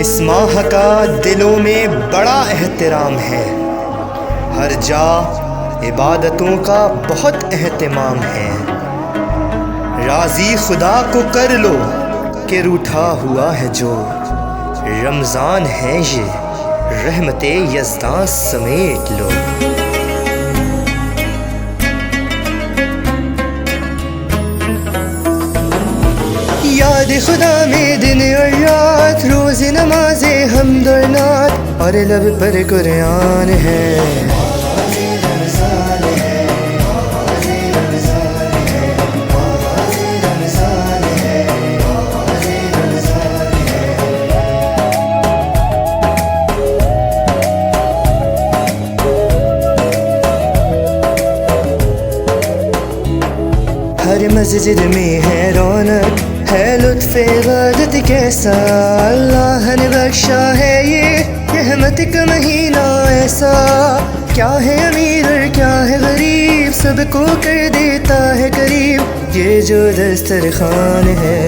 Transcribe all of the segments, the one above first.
इस माह का दिलों में बड़ा एहतराम है, हर जा इबादतों का बहुत एहतमाम है। राज़ी खुदा को कर लो कि रूठा हुआ है जो, रमज़ान है ये रहमते यज़दां समेट लो। याद खुदा में दिन और रात, रोज नमाज़े हमद और नात, और लब पर कुरान है। हर मस्जिद में है रौनक, है लुत्फ़ इबादत कैसा, अल्लाह ने बख्शा है ये रहमत का महीना ऐसा। क्या है अमीर और क्या है गरीब, सबको कर देता है करीब, ये जो दस्तरखान है।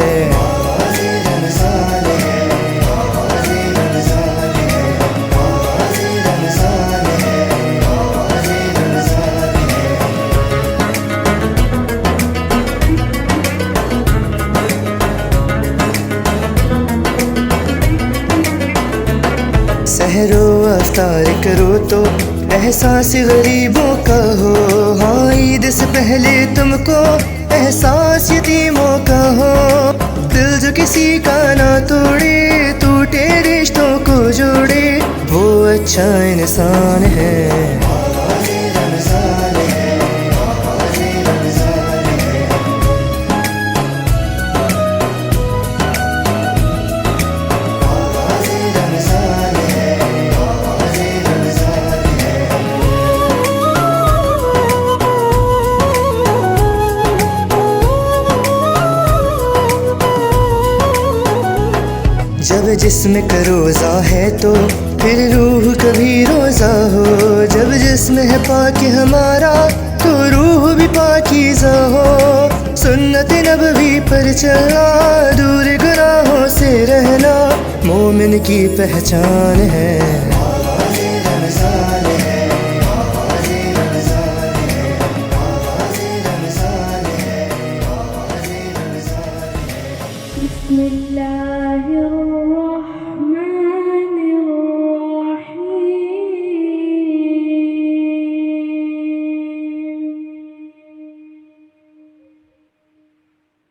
सहरो अफ्तार करो तो एहसास गरीबों का हो, हाँ ईद से पहले तुमको एहसास यतीमों का हो। दिल जो किसी का ना तोड़े, टूटे रिश्तों को जोड़े, वो अच्छा इंसान है। जब जिस्म का रोज़ा है तो फिर रूह कभी रोज़ा हो, जब जिस्म है पाकी हमारा तो रूह भी पाकीज़ा हो। सुन्नत नबवी पर चलना, दूर गुनाहों से रहना, मोमिन की पहचान है।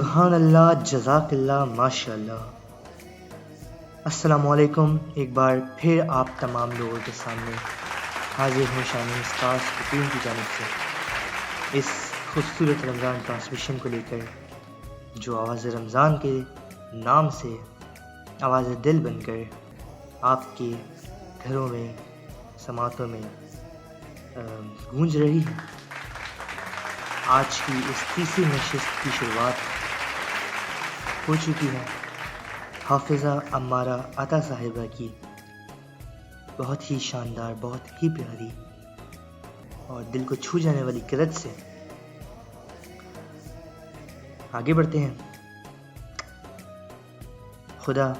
सुभान अल्लाह, जज़ाकल्लाह, माशाअल्लाह। अस्सलामुअलैकुम। एक बार फिर आप तमाम लोगों के सामने हाजिर हूँ शान स्टार्स टीम की जानिब से इस खूबसूरत रमज़ान ट्रांसमिशन को लेकर, जो आवाज़ रमज़ान के नाम से आवाज़ दिल बनकर आपके घरों में, समातों में गूंज रही है। आज की इस तीसरी नशिस्त की शुरुआत हो चुकी है हाफिज़ा अम्मारा अता साहिबा की बहुत ही शानदार, बहुत ही प्यारी और दिल को छू जाने वाली क़िरात से। आगे बढ़ते हैं। खुदा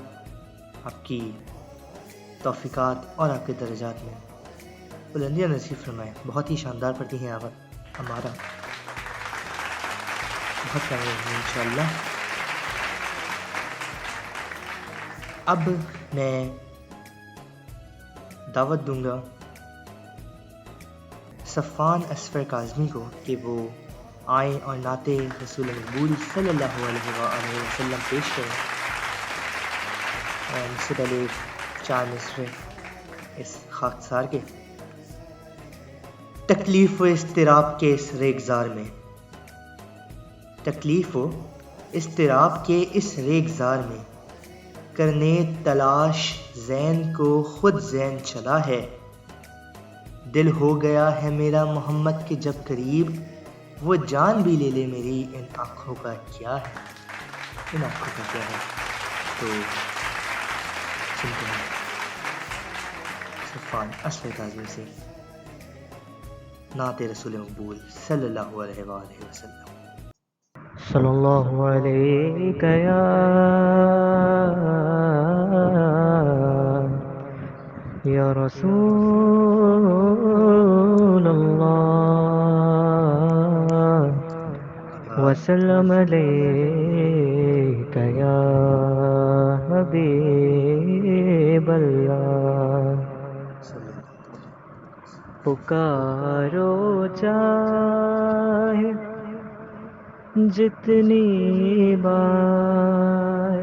आपकी तौफ़ीक़ात और आपके दर्जात में बुलंदियाँ नसीब फरमाए। बहुत ही शानदार पढ़ती हैं आप अम्मारा, बहुत कामयाब इंशाअल्लाह। अब मैं दावत दूंगा सफ़ान असफ़र काज़मी को कि वो आए और नाते रसूल मकबूल सल्लल्लाहु अलैहि वसल्लम पेश करें। इससे पहले 4 मिसरे इस खाकसार के। तकलीफ़ व इज़्तिराब के इस रेगज़ार में, तकलीफ़ व इज़्तिराब के इस रेगज़ार में करने तलाश ज़ैन को खुद ज़ैन चला है। दिल हो गया है मेरा मोहम्मद के जब करीब, वो जान भी ले ले मेरी इन आँखों का क्या है, इन आँखों का क्या है। तो सुनते हैं सफ़ान असफ़र काज़मी से नाते रसूल मकबूल सल्लल्लाहु अलैहि वसल्लम। सल्लल्लाहु अलैका या रसूल अल्लाह वसल्लम अलैका या हबीब अल्लाह। पुकारो चाहे जितनी बार,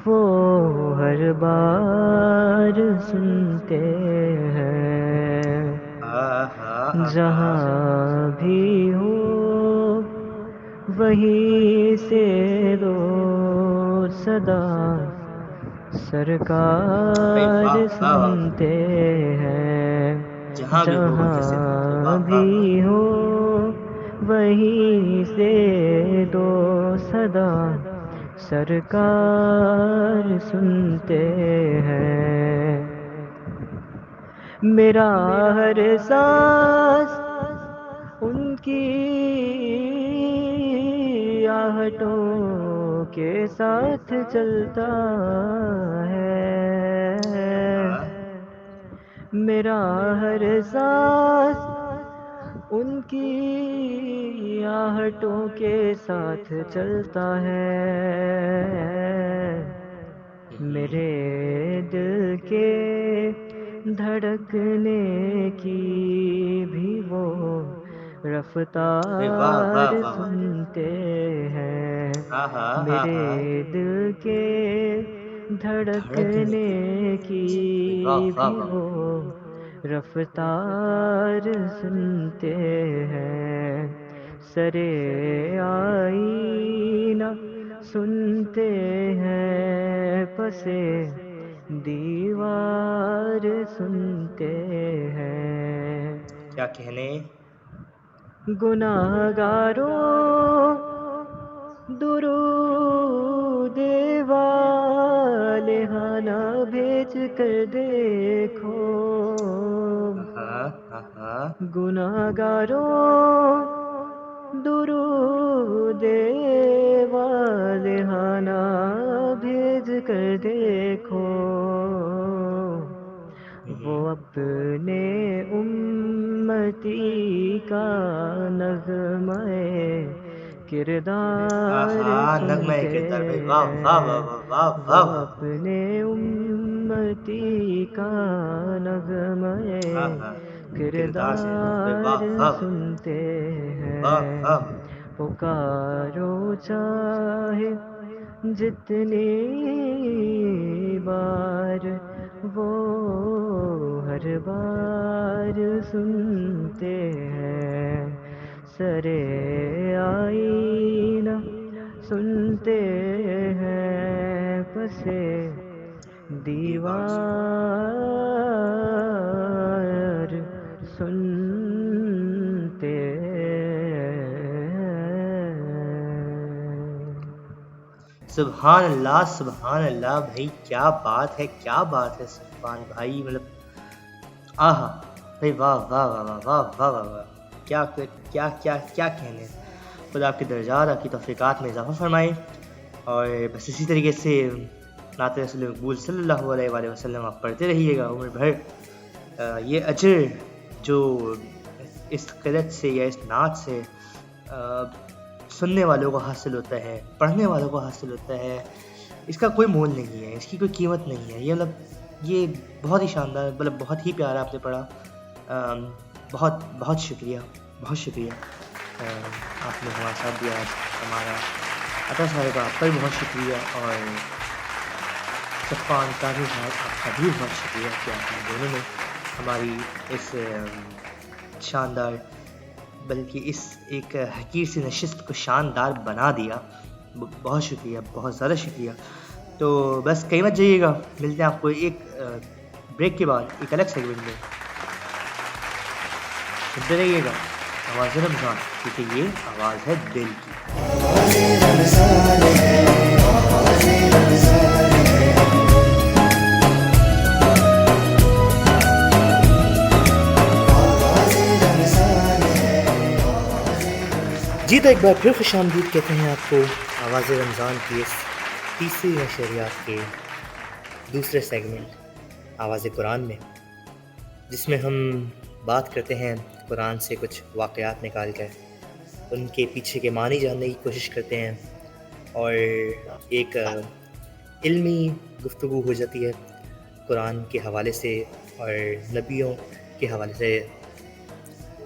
वो हर बार सुनते हैं। जहाँ भी हो वहीं से दो सदा, सरकार सुनते हैं। जहाँ भी हो वहीं से दो सदा, सरकार सुनते हैं। मेरा हर सांस उनकी आहटों के साथ चलता है। मेरा हर सांस उनकी आहटों के साथ चलता है। मेरे दिल के धड़कने की भी वो रफ्तार सुनते हैं। मेरे दिल के धड़कने की भी वो रफ्तार सुनते हैं। सरे आईना सुनते हैं, पसे दीवार सुनते हैं। क्या कहने गुनाहगारों दुरूद वाले खाना भेज कर देखो। गुनाहगारों दुरूद वाले खाना भेज कर देखो। वो अपने उम्मती का नग़्मे किरदार सुनते हैं। वो अपने उम्मती का नग़्मे किरदार सुनते हैं। पुकारो चाहे जितनी बार, वो हर बार सुनते हैं। सरे आईना सुनते हैं, पसे दीवार सुनते हैं। सुभान अल्लाह भाई, क्या बात है, क्या बात है सुभान भाई। मतलब आहा भाई, वाह वाह वाह वाह वाह वाह वाह वाह, क्या क्या क्या क्या कहने। खुदा आपके दर्जात, आपकी तौफीकात में इजाफ़ा फरमाए। और बस इसी तरीके से नात रसूल मकबूल सल्लल्लाहु अलैहि वसल्लम आप पढ़ते रहिएगा उम्र भर। ये अजर जो इस क़िरत से या इस नात से सुनने वालों को हासिल होता है, पढ़ने वालों को हासिल होता है, इसका कोई मोल नहीं है, इसकी कोई कीमत नहीं है। ये मतलब ये बहुत ही शानदार, मतलब बहुत ही प्यारा आपने पढ़ा। बहुत बहुत शुक्रिया, बहुत शुक्रिया। आपने हमारे साथ दिया हमारा अता साहब, आपका भी बहुत शुक्रिया। और सफ़ान काजी साहब, आपका भी बहुत शुक्रिया कि आपने दोनों ने हमारी इस शानदार, बल्कि इस एक हकीर सी नशिस्त को शानदार बना दिया। बहुत शुक्रिया, बहुत ज़्यादा शुक्रिया। तो बस कहीं मत जाइएगा, मिलते हैं आपको एक ब्रेक के बाद एक अलग सेगमेंट में। सुनते रहिएगा आवाज़ रमज़ान, क्योंकि ये आवाज़ है दिल की। जी तो एक बार फिर खुशामदीद कहते हैं आपको आवाज़ रमज़ान की इस तीसरी नशरियात के दूसरे सेगमेंट आवाज़ कुरान में, जिसमें हम बात करते हैं कुरान से कुछ वाक़यात निकाल कर, उनके पीछे के मानी जानने की कोशिश करते हैं और एक इल्मी गुफ्तगू हो जाती है कुरान के हवाले से और नबियों के हवाले से,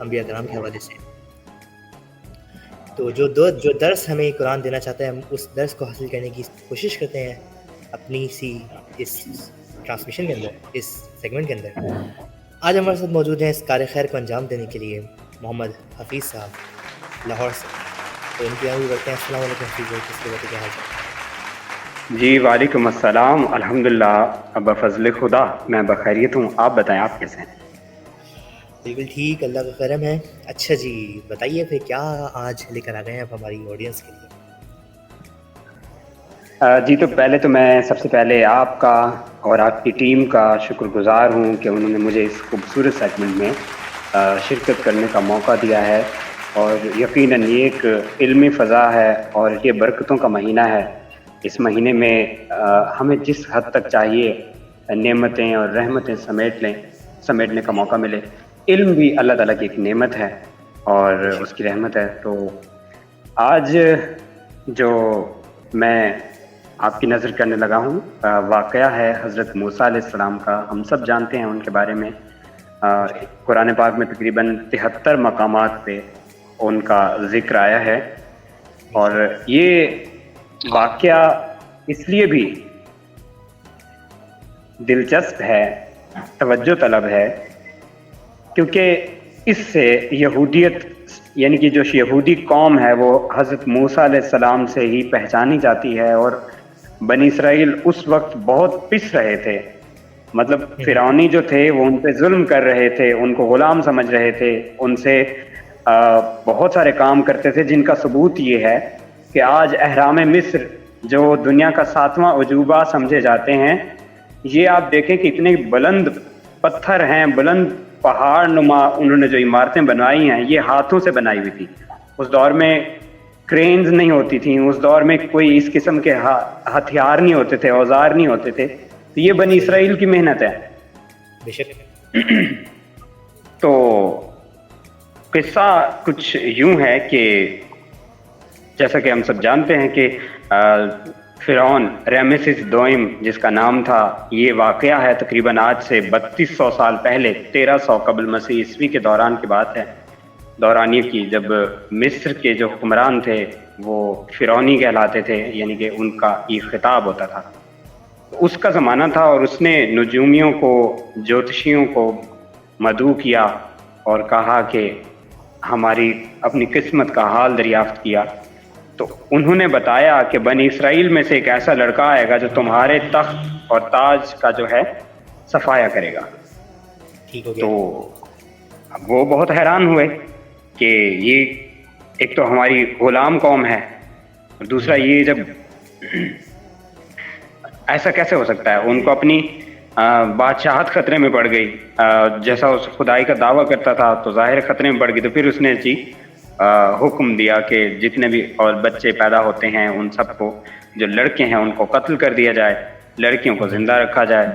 अंबिया कराम के हवाले से। तो जो दर्स हमें कुरान देना चाहता है, हम उस दर्स को हासिल करने की कोशिश करते हैं अपनी सी इस ट्रांसमिशन के अंदर, इस सेगमेंट के अंदर। आज हमारे साथ मौजूद हैं इस कार्य खैर को अंजाम देने के लिए मोहम्मद हफीज़ साहब लाहौर से। तो उनकी आगे बढ़ते हैं। अस्सलाम वालेकुम हफीज़ भाई, किसके बातें क्या हाल चाल? जी वालेकुम अस्सलाम, अल्हम्दुलिल्लाह, अब फजल खुदा मैं बखैरियत हूँ। आप बताएं, आप कैसे हैं? बिल्कुल ठीक, अल्लाह का करम है। अच्छा जी, बताइए फिर क्या आज लेकर आ गए हैं आप हमारी ऑडियंस के लिए? जी तो पहले तो मैं सबसे पहले आपका और आपकी टीम का शुक्रगुजार हूँ कि उन्होंने मुझे इस खूबसूरत सेगमेंट में शिरकत करने का मौका दिया है। और यकीनन ये एक इल्मी फ़ज़ा है और ये बरकतों का महीना है। इस महीने में हमें जिस हद तक चाहिए नेमतें और रहमतें समेटने का मौका मिले। इल्म भी अल्लाह ताला की एक नेमत है और उसकी रहमत है। तो आज जो मैं आपकी नज़र करने लगा हूँ वाक़या है हज़रत मूसा अलैहिस्सलाम का। हम सब जानते हैं उनके बारे में। कुरान पाक में तकरीबन 73 मकामात पे उनका ज़िक्र आया है। और ये वाक़या इसलिए भी दिलचस्प है, तवज्जो तलब है, क्योंकि इससे यहूदियत यानी कि जो यहूदी कौम है वो हज़रत मूसा अलैहिस्सलाम से ही पहचानी जाती है। और बनी इसराइल उस वक्त बहुत पिस रहे थे, मतलब फ़िरौनी जो थे वो उन पे जुल्म कर रहे थे, उनको ग़ुलाम समझ रहे थे, उनसे बहुत सारे काम करते थे, जिनका सबूत ये है कि आज अहराम मिस्र जो दुनिया का 7वां अजूबा समझे जाते हैं, ये आप देखें कि इतने बुलंद पत्थर हैं, बुलंद पहाड़ नुमा उन्होंने जो इमारतें बनाई हैं ये हाथों से बनाई हुई थी। उस दौर में क्रेन्स नहीं होती थी, उस दौर में कोई इस किस्म के हथियार नहीं होते थे, औजार नहीं होते थे। तो ये बनी इसराइल की मेहनत है बेशक। तो किस्सा कुछ यूं है कि जैसा कि हम सब जानते हैं कि फ़िरौन रामेसिस दोइम जिसका नाम था, ये वाक़या है तकरीबन आज से 3200 साल पहले 1300 कबल मसीह ईस्वी के दौरान की बात है। दौरानियत की, जब मिस्र के जो हुक्मरान थे वो फ़िरौनी कहलाते थे, यानी कि उनका ये खिताब होता था। तो उसका ज़माना था और उसने नजूमियों को, ज्योतिषियों को मदऊ किया और कहा कि हमारी अपनी किस्मत का हाल दरियाफ्त किया। तो उन्होंने बताया कि बनी इसराइल में से एक ऐसा लड़का आएगा जो तुम्हारे तख्त और ताज का जो है सफाया करेगा। ठीक हो गया। तो वो बहुत हैरान हुए कि ये एक तो हमारी गुलाम कौम है और दूसरा ये जब ऐसा कैसे हो सकता है। उनको अपनी बादशाहत खतरे में पड़ गई। जैसा उस खुदाई का दावा करता था तो जाहिर खतरे में पड़ गई। तो फिर उसने जी हुक्म दिया कि जितने भी और बच्चे पैदा होते हैं उन सबको, जो लड़के हैं उनको कत्ल कर दिया जाए, लड़कियों को जिंदा रखा जाए।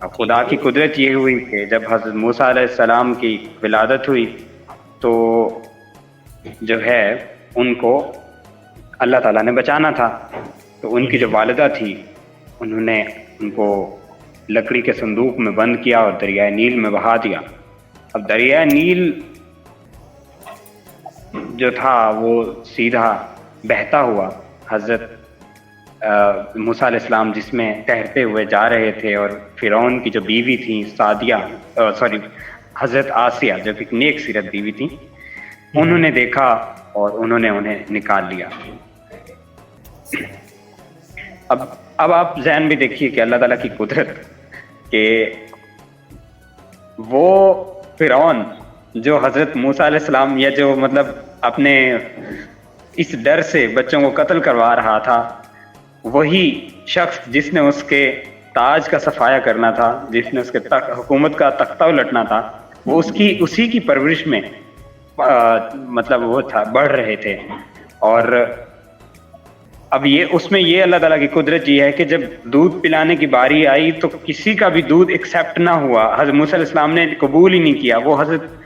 अब खुदा की कुदरत ये हुई कि जब हज़रत मूसा अलैहिस्सलाम की विलादत हुई तो जो है उनको अल्लाह ताला ने बचाना था। तो उनकी जो वालिदा थी उन्होंने उनको लकड़ी के संदूक में बंद किया और दरियाए नील में बहा दिया। अब दरियाए नील जो था वो सीधा बहता हुआ हज़रत मूसा अलैहिस्सलाम जिसमें तैरते हुए जा रहे थे और फ़िरौन की जो बीवी थी हज़रत आसिया जो कि नेक सीरत बीवी थी, उन्होंने देखा और उन्होंने उन्हें निकाल लिया। अब आप ज़हन में देखिए कि अल्लाह ताला की कुदरत कि वो फ़िरौन जो हज़रत मूसा अलैहिस्सलाम या जो मतलब अपने इस डर से बच्चों को कत्ल करवा रहा था, वही शख्स जिसने उसके ताज का सफाया करना था, जिसने उसके हुकूमत का तख्ता उलटना था, वो उसी की परवरिश में मतलब वो था, बढ़ रहे थे। और अब ये उसमें ये अल्लाह ताला की कुदरत ये है कि जब दूध पिलाने की बारी आई तो किसी का भी दूध एक्सेप्ट ना हुआ। हज़रत मूसा अलैहिस्सलाम ने कबूल ही नहीं किया। वो हज़रत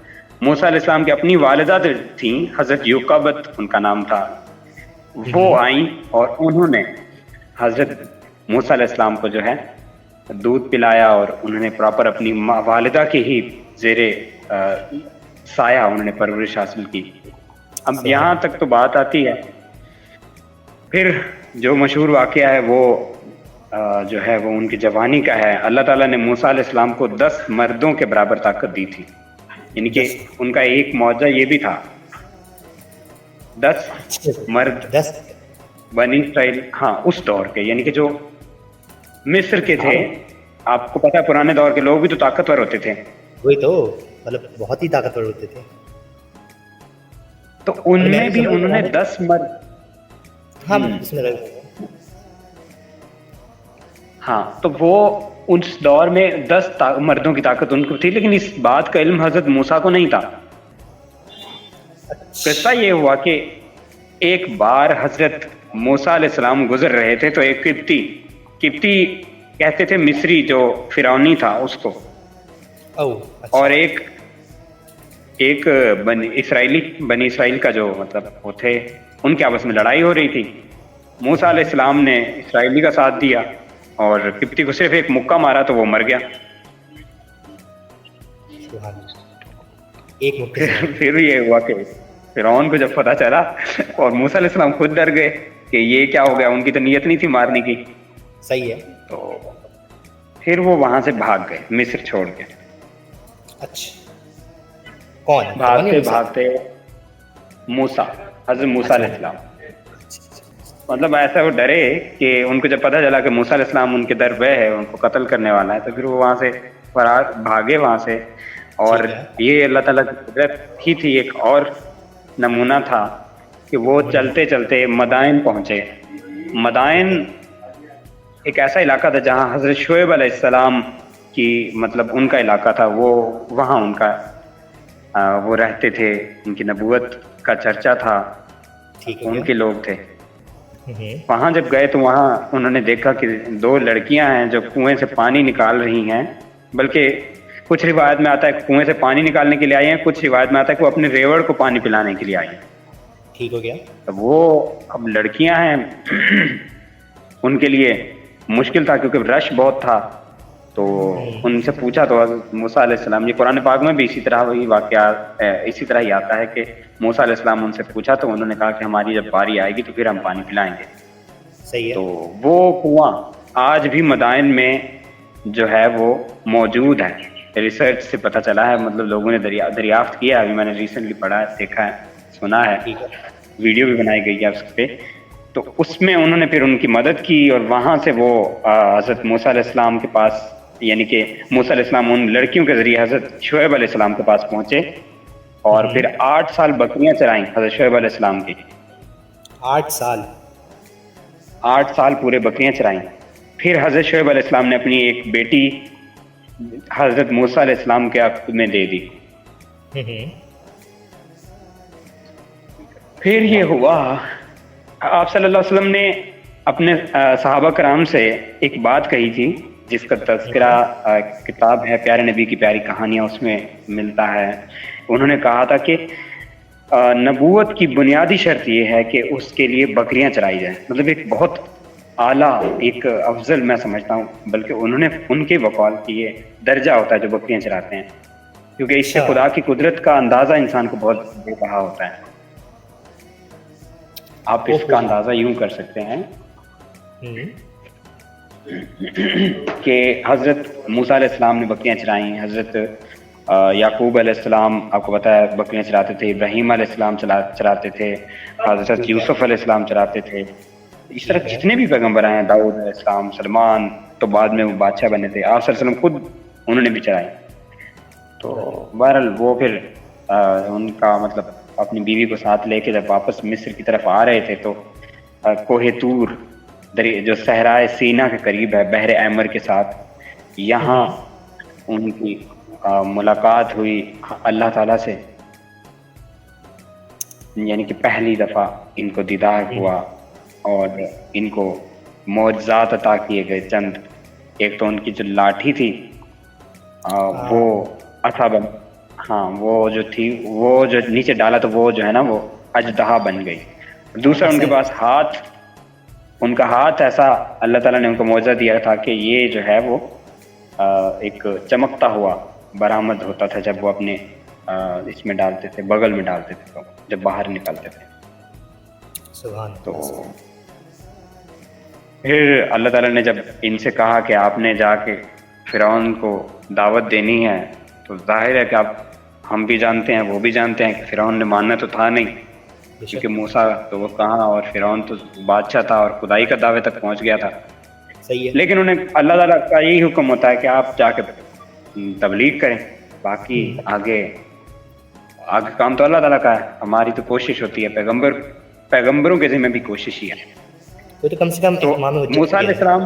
मूसा अलैहिस्सलाम की अपनी वालिदा थी, हज़रत युकबत उनका नाम था, वो आई और उन्होंने हज़रत मूसा अलैहिस्सलाम को जो है दूध पिलाया और उन्होंने प्रॉपर अपनी वालिदा के ही ज़ेरे साया उन्होंने परवरिश हासिल की। अब यहाँ तक तो बात आती है। फिर जो मशहूर वाक़या है वो जो है वो उनकी जवानी का है। अल्लाह ताला ने मूसा अलैहिस्सलाम को 10 मर्दों के बराबर ताकत दी थी, यानी कि उनका एक मौजा ये भी था 10 मर्द 10 बनी इस्राइल, हाँ उस दौर के, यानी कि जो मिस्र के थे। आपको पता है पुराने दौर के लोग भी तो ताकतवर होते थे। वही तो, मतलब बहुत ही ताकतवर होते थे। तो उनमें भी उन्होंने 10 मर्द, हाँ तो वो उस दौर में 10 मर्दों की ताकत उनको थी, लेकिन इस बात का इल्म हज़रत मूसा को नहीं था। किस्सा ये हुआ कि एक बार हज़रत मूसा अलैहिस्सलाम गुजर रहे थे तो एक किप्ती कहते थे मिस्री जो फ़िरौनी था उसको, अच्छा। और एक बनी इसराइल का जो मतलब वो थे, उनके आपस में लड़ाई हो रही थी। मूसा अलैहिस्सलाम ने इसराइली का साथ दिया और किप्ती को सिर्फ एक मुक्का मारा तो वो मर गया। फिर ये हुआ कि फ़िरौन को जब पता चला और मूसा अलैहिस्सलाम खुद डर गए कि ये क्या हो गया, उनकी तो नीयत नहीं थी मारने की। सही है। तो फिर वो वहां से भाग गए मिस्र छोड़ के। अच्छा, कौन भागते हज़रत मूसा अलैहिस्सलाम। मतलब ऐसा वो डरे कि उनको जब पता चला कि मूसा अलैहिस्सलाम उनके दर पे है, उनको कत्ल करने वाला है, तो फिर वो वहाँ से फरार भागे वहाँ से। और ये अल्लाह ताला की कुदरत ही थी। एक और नमूना था कि वो चलते चलते मदाइन पहुँचे। मदाइन एक ऐसा इलाका था जहाँ हज़रत शुएब अलैहिस्सलाम की मतलब उनका इलाका था, वो वहाँ उनका वो रहते थे, उनकी नबूवत का चर्चा था, उनके लोग थे। वहाँ जब गए तो वहाँ उन्होंने देखा कि 2 लड़कियां हैं जो कुएं से पानी निकाल रही हैं। बल्कि कुछ रिवायत में आता है कुएं से पानी निकालने के लिए आई हैं, कुछ रिवायत में आता है कि वो अपने रेवड़ को पानी पिलाने के लिए आई हैं। ठीक हो गया। तो वो अब लड़कियां हैं उनके लिए मुश्किल था क्योंकि रश बहुत था। तो उनसे पूछा तो हज़रत मूसा अलैहिस्सलाम, ये कुरान पाक में भी इसी तरह वही वाक़या इसी तरह ही आता है कि मूसा अलैहिस्सलाम उनसे पूछा तो उन्होंने कहा कि हमारी जब बारी आएगी तो फिर हम पानी पिलाएंगे। सही है। तो वो कुआं आज भी मदाइन में जो है वो मौजूद है, रिसर्च से पता चला है, मतलब लोगों ने दरियाफ्त किया है। अभी मैंने रिसेंटली पढ़ा है, देखा है, सुना है, ठीक है। वीडियो भी बनाई गई है उस पे। तो उसमें उन्होंने फिर उनकी मदद की और वहाँ से वो हज़रत मूसा अलैहिस्सलाम के पास, यानी कि मूसा अलैहिस्सलाम उन लड़कियों के ज़रिए हज़रत शुएब अलैहिस्सलाम के पास पहुँचे और फिर 8 साल बकरियाँ चराईं हज़रत शुएब अलैहिस्सलाम की। 8 साल? 8 साल पूरे बकरियाँ चराईं। फिर हज़रत शुएब अलैहिस्सलाम ने अपनी एक बेटी हज़रत मूसा अलैहिस्सलाम के हक़ में दे दी। फिर ये हुआ, आप सल्लल्लाहु अलैहि वसल्लम ने अपने सहाबा कराम से एक बात कही थी जिसका तज़किरा किताब है प्यारे नबी की प्यारी कहानियाँ, उसमें मिलता है। उन्होंने कहा था कि नबूवत की बुनियादी शर्त ये है कि उसके लिए बकरियां चराई जाए, मतलब एक बहुत आला, एक अफजल मैं समझता हूँ, बल्कि उन्होंने उनके वक़ाल की ये दर्जा होता है जो बकरियां चराते हैं, क्योंकि इससे अच्छा। खुदा की कुदरत का अंदाज़ा इंसान को बहुत बेबहा होता है। आप इसका अंदाज़ा यूं कर सकते हैं कि हज़रत मूसा अलैहिस्सलाम ने बकरियां चराई, हज़रत याकूब अलैहिस्सलाम आपको पता है बकरियां चराते थे, इब्राहीम अलैहिस्सलाम चराते थे, हज़रत यूसुफ अलैहिस्सलाम चराते थे। इस तरह जितने भी पैगंबर आए हैं, दाऊद अलैहिस्सलाम, सलमान, तो बाद में वो बादशाह बने थे, आप सल्लल्लाहु अलैहि वसल्लम खुद उन्होंने भी चराई। तो बहरहाल वो फिर उनका मतलब अपनी बीवी को साथ लेके जब वापस मिस्र की तरफ आ रहे थे तो कोहे तूर जो सहराए सीना के करीब है बहर अहमर के साथ, यहाँ उनकी मुलाकात हुई अल्लाह ताला से, यानी कि पहली दफ़ा इनको दीदार हुआ और इनको मौजज़ात अता किए गए चंद। एक तो उनकी जो लाठी थी वो अथा बन, हाँ वो जो थी वो जो नीचे डाला तो वो जो है ना वो अजदहा बन गई। दूसरा उनके पास हाथ, उनका हाथ ऐसा अल्लाह ताला ने उनको मौजज़ा दिया था कि ये जो है वो एक चमकता हुआ बरामद होता था जब वो अपने इसमें डालते थे, बगल में डालते थे, तो जब बाहर निकलते थे। तो फिर अल्लाह ताला ने जब इनसे कहा कि आपने जाके फ़िरौन को दावत देनी है, तो जाहिर है कि आप, हम भी जानते हैं, वो भी जानते हैं कि फ़िरौन ने मानना तो था नहीं, क्योंकि मूसा तो वो कहाँ और फ़िरौन तो बादशाह था और खुदाई का दावे तक पहुंच गया था। सही है। लेकिन उन्हें अल्लाह ताला का यही हुक्म होता है कि आप जाके तबलीग करें, बाकी आगे काम तो अल्लाह ताला का है, हमारी तो कोशिश होती है, पैगंबरों के ज़िम्मे भी कोशिश ही है। तो कम से कम मूसा अलैहिस्सलाम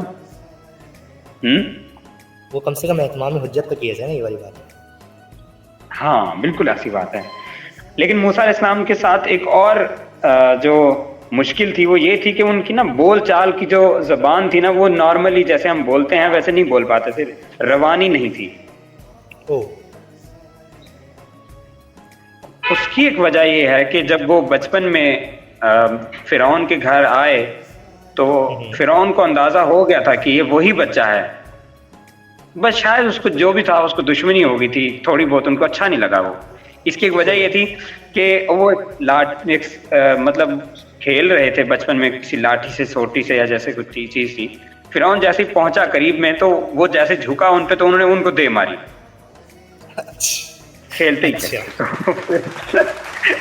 वो कम से कम एहतमाम हुज्जत तो किया जाए ना, ये वाली बात है। हाँ बिल्कुल ऐसी बात है। लेकिन मूसा अलैहिस्सलाम के साथ एक और जो मुश्किल थी वो ये थी कि उनकी ना बोल चाल की जो ज़बान थी ना, वो नॉर्मली जैसे हम बोलते हैं वैसे नहीं बोल पाते थे, रवानी नहीं थी। उसकी एक वजह ये है कि जब वो बचपन में फ़िरौन के घर आए तो फ़िरौन को अंदाज़ा हो गया था कि ये वही बच्चा है, बस शायद उसको जो भी था उसको दुश्मनी हो गई थी थोड़ी बहुत, उनको अच्छा नहीं लगा वो। इसकी एक वजह ये थी कि वो मतलब खेल रहे थे बचपन में किसी लाठी से, सोटी से या जैसे कुछ चीज़ थी। फ़िरौन जैसे ही पहुंचा करीब में तो वो जैसे झुका उन पे तो उन्होंने उनको दे मारी खेलते ही।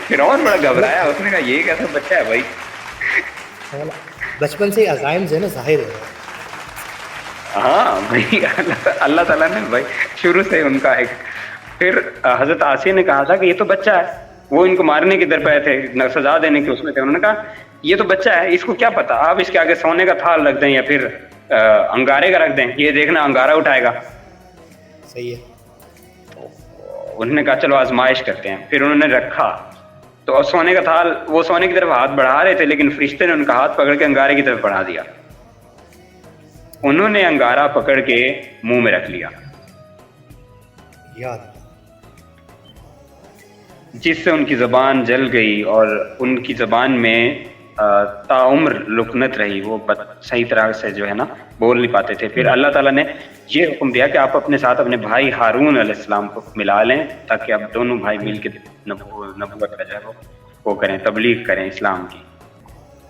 फ़िरौन बड़ा घबराया, उसने कहा ये कैसा बच्चा है भाई। बचपन से अज़ाइम जो है ना ज़ाहिर हो। हाँ भाई अल्लाह ताला ने भाई शुरू से उनका एक, फिर हज़रत आसिया ने कहा था कि ये तो बच्चा है, वो इनको मारने के दर पे थे, सजा देने के उसमें थे। उन्होंने कहा ये तो बच्चा है, इसको क्या पता, आप इसके आगे सोने का थाल रख दें या फिर अंगारे का रख दें, ये देखना अंगारा उठाएगा। सही है। तो उन्होंने कहा चलो आजमाइश करते हैं। फिर उन्होंने रखा तो सोने का थाल, वो सोने की तरफ हाथ बढ़ा रहे थे लेकिन फरिश्ते ने उनका हाथ पकड़ के अंगारे की तरफ बढ़ा दिया। उन्होंने अंगारा पकड़ के मुंह में रख लिया, याद, जिससे उनकी ज़बान जल गई और उनकी ज़बान में ताउम्र लुकनत रही, वो सही तरह से जो है ना बोल नहीं पाते थे। फिर अल्लाह ताला ने ये हुक्म दिया कि आप अपने साथ अपने भाई हारून अलैहिस्सलाम को मिला लें, ताकि आप दोनों भाई मिल के नबूवत का जो वो करें, तबलीग करें इस्लाम की।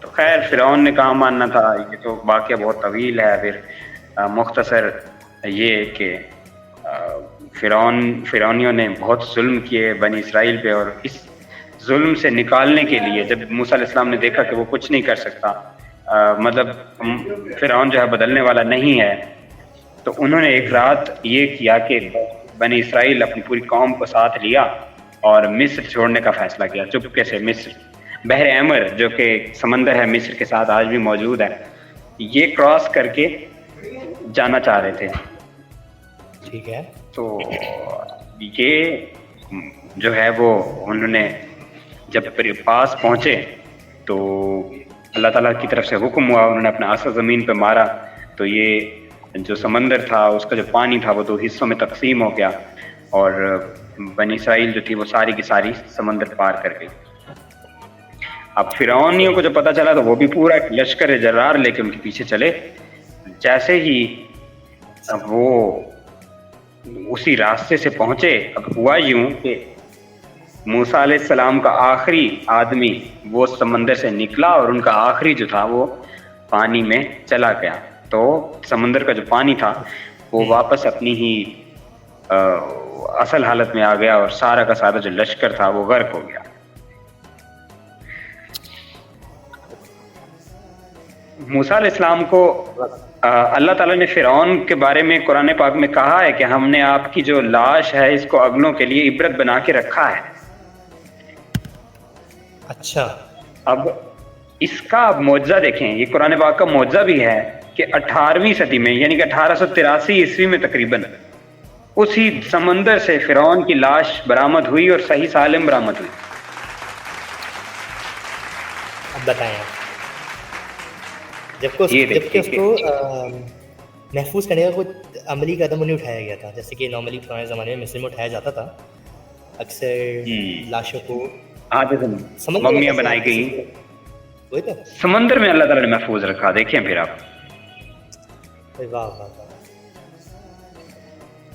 तो खैर फ़िरौन ने कहाँ मानना था, ये तो वाक़या बहुत तवील है। फिर मुख्तसर ये कि फ़िरौनियों ने बहुत जुल्म किए बनी इसराइल पे, और इस जुल्म से निकालने के लिए जब मूसा अलैहिस्सलाम ने देखा कि वो कुछ नहीं कर सकता, मतलब फ़िरौन जो है बदलने वाला नहीं है, तो उन्होंने एक रात ये किया कि बनी इसराइल अपनी पूरी कौम को साथ लिया और मिस्र छोड़ने का फ़ैसला किया चुपके से। मिस्र, बहर अहमर जो कि समंदर है मिस्र के साथ आज भी मौजूद है, ये क्रॉस करके जाना चाह रहे थे। ठीक है। तो ये जो है वो उन्होंने जब पास पहुँचे तो अल्लाह ताला की तरफ से हुक्म हुआ, उन्होंने अपना आसा ज़मीन पे मारा, तो ये जो समंदर था उसका जो पानी था वो 2 हिस्सों में तकसीम हो गया, और बनी इसराइल जो थी वो सारी की सारी समंदर पार कर गई। अब फ़िरौनियों को जब पता चला तो वो भी पूरा एक लश्कर जर्रार लेके उनके पीछे चले। जैसे ही अब वो उसी रास्ते से पहुँचे, अब हुआ यूँ कि मूसा अलैहिस्सलाम का आखिरी आदमी वो समंदर से निकला और उनका आखिरी जो था वो पानी में चला गया। तो समंदर का जो पानी था वो वापस अपनी ही असल हालत में आ गया, और सारा का सारा जो लश्कर था वो गर्क हो गया। मूसा अलैहिस्सलाम को अल्लाह ताला ने फ़िरौन के बारे में कुरान पाक में कहा है कि हमने आपकी जो लाश है इसको अगलों के लिए इबरत बना के रखा है। अच्छा, अब इसका आप मौजज़ा देखें, ये कुरान पाक का मौजज़ा भी है कि 18वीं सदी में यानी कि 1883 ईस्वी में तकरीबन उसी समंदर से फ़िरौन की लाश बरामद हुई और सही सालिम बरामद हुई। अब बताएं आप। जबकि उसको महफूज करने का कोई अमली कदम नहीं उठाया गया था, जैसे कि नॉर्मली पुराने ज़माने में मिस्र में उठाया जाता था। अक्सर लाशों को मम्मियाँ बनाई गई, वही तो समंदर में अल्लाह ताला ने महफूज रखा। देखें फिर आप, वाह वाह वाह।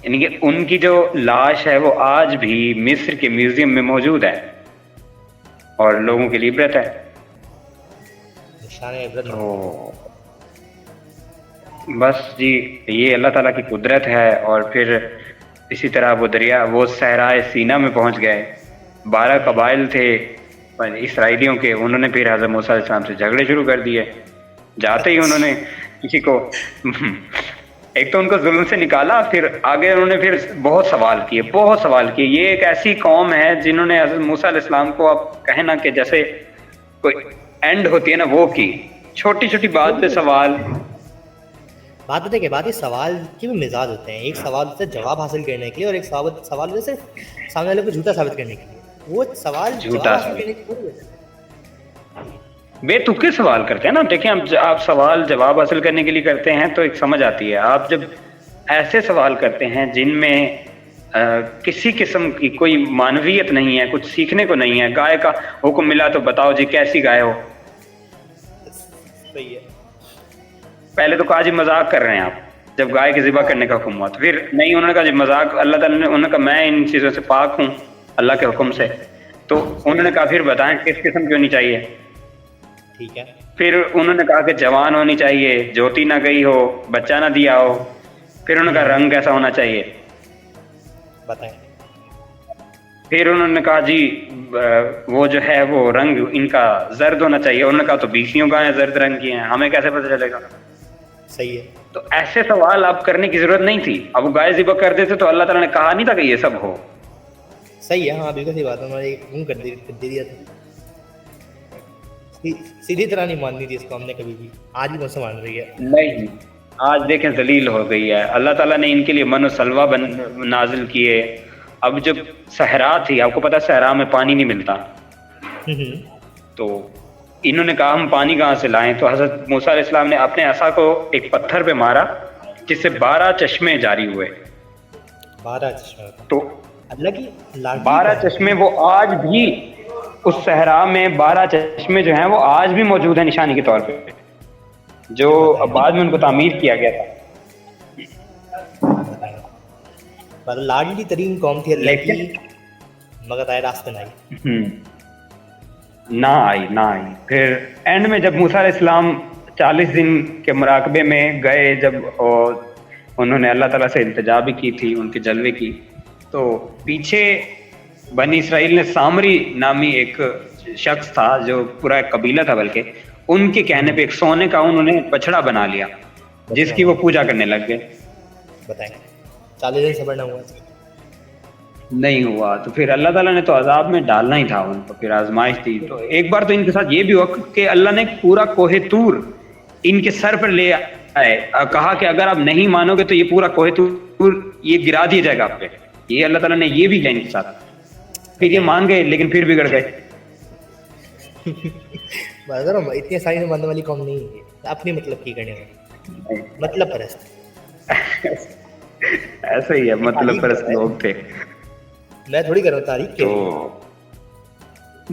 यानी कि उनकी जो लाश है वो आज भी मिस्र के म्यूजियम में मौजूद है और लोगों के लिए इबरत है। निशान इबरत। तो बस जी, ये अल्लाह ताला की कुदरत है। और फिर इसी तरह वो दरिया, वो सहराए सीना में पहुंच गए। 12 कबाइल थे इसराइलियों के, उन्होंने फिर हज़रत मूसा अलैहिस्सलाम से झगड़े शुरू कर दिए। जाते ही उन्होंने किसी को एक तो उनको जुल्म से निकाला, फिर आगे उन्होंने फिर बहुत सवाल किए। ये एक ऐसी कौम है जिन्होंने हज़रत मूसा अलैहिस्सलाम को, आप कहें ना कि जैसे कोई एंड होती है ना, वो की छोटी छोटी बात पे सवाल। बात होते के बाद ये सवाल के भी मिजाज होते हैं। एक सवाल से जवाब हासिल करने के लिए और एक सवाल होता है सिर्फ सामने वाले को झूठा साबित करने के लिए। वो सवाल झूठा बेतुके सवाल करते हैं ना। देखिए, आप सवाल जवाब हासिल करने के लिए करते हैं तो एक समझ आती है। आप जब ऐसे सवाल करते हैं जिनमें किसी किस्म की कोई मानवीयत नहीं है, कुछ सीखने को नहीं है। गाय का हुक्म मिला तो बताओ जी कैसी गाय हो। सही है। पहले तो कहा जी मजाक कर रहे हैं आप, जब गाय के ज़िबा करने का हुक्म हुआ तो फिर नहीं, उन्होंने कहा जी मजाक, अल्लाह ताला ने, उन्होंने कहा मैं इन चीज़ों से पाक हूँ अल्लाह के हुक्म से। तो उन्होंने कहा फिर बताएं किस किस्म की होनी चाहिए। ठीक है। फिर उन्होंने कहा कि जवान होनी चाहिए, ज्योति ना गई हो, बच्चा ना दिया हो। फिर उन्होंने कहा रंग कैसा होना चाहिए, बताएं। फिर उन्होंने कहा जी वो जो है वो रंग इनका जर्द होना चाहिए। उन्होंने कहा तो 20 गायें जर्द रंग की हैं, हमें कैसे पता चलेगा। सही है। तो ऐसे सवाल आप करने की जरूरत नहीं थी। अब वो गाय ज़िबा कर देते तो अल्लाह ताला ने कहा नहीं था कि ये सब हो। सही है। हाँ, बिल्कुल सही बात है। उन्होंने कर दिया था। सीधी तरह नहीं माननी थी इसको हमने कभी भी। आज भी कौन सा मान रही है? नहीं, आज देखें जलील हो गई है। अल्लाह ताला ने इनके लिए मन सलवा नाजिल किए। अब जब सहरा थी, आपको पता है सहरा में पानी नहीं मिलता, तो इन्होंने कहा हम पानी कहाँ से लाएं। तो हज़रत मूसा अलैहिस्सलाम ने अपने असा को एक पत्थर पे मारा जिससे 12 चश्मे जारी हुए। 12 चश्मे? तो अल्लाह की 12 चश्मे वो आज भी उस सहरा में 12 चश्मे जो हैं वो आज भी मौजूद हैं निशानी के तौर पे, जो बाद में उनको तामीर किया गया था। पर लाडली तरीन कौम थी अल्लाह की, लेकिन मगर आए रास्ते में आई। ना आई। फिर एंड में जब मूसा अलैहिस्सलाम 40 दिन के मुराकबे में गए, जब उन्होंने अल्लाह ताला से इल्तिजा भी की थी उनके जलवे की, तो पीछे बनी इसराइल ने सामरी नामी एक शख्स था, जो पूरा एक कबीला था बल्कि, उनके कहने पे एक सोने का उन्होंने बछड़ा बना लिया जिसकी वो पूजा करने लग गए। बताएं 40 दिन सबर ना हुआ नहीं हुआ तो फिर अल्लाह ताला ने तो अजाब में डालना ही था उनको, फिर आजमाइश थी। तो एक बार तो इनके साथ ये भी हुआ कि अल्लाह ने पूरा कोहे तूर इनके सर पर ले आए, कहा कि अगर आप नहीं मानोगे तो ये पूरा कोहे तूर ये गिरा दिया जाएगा आप पे। ये अल्लाह ताला ने ये भी किया इनके साथ। फिर ये मान गए लेकिन फिर बिगड़ गए। इतनी आसानी से मानने वाली कौम नहीं है, अपने मतलब की करने वाली, मतलब परस्त। ऐसा ही है, मतलब परस्त लोग थे। मैं थोड़ी कर रहा हूँ तारीफ के तो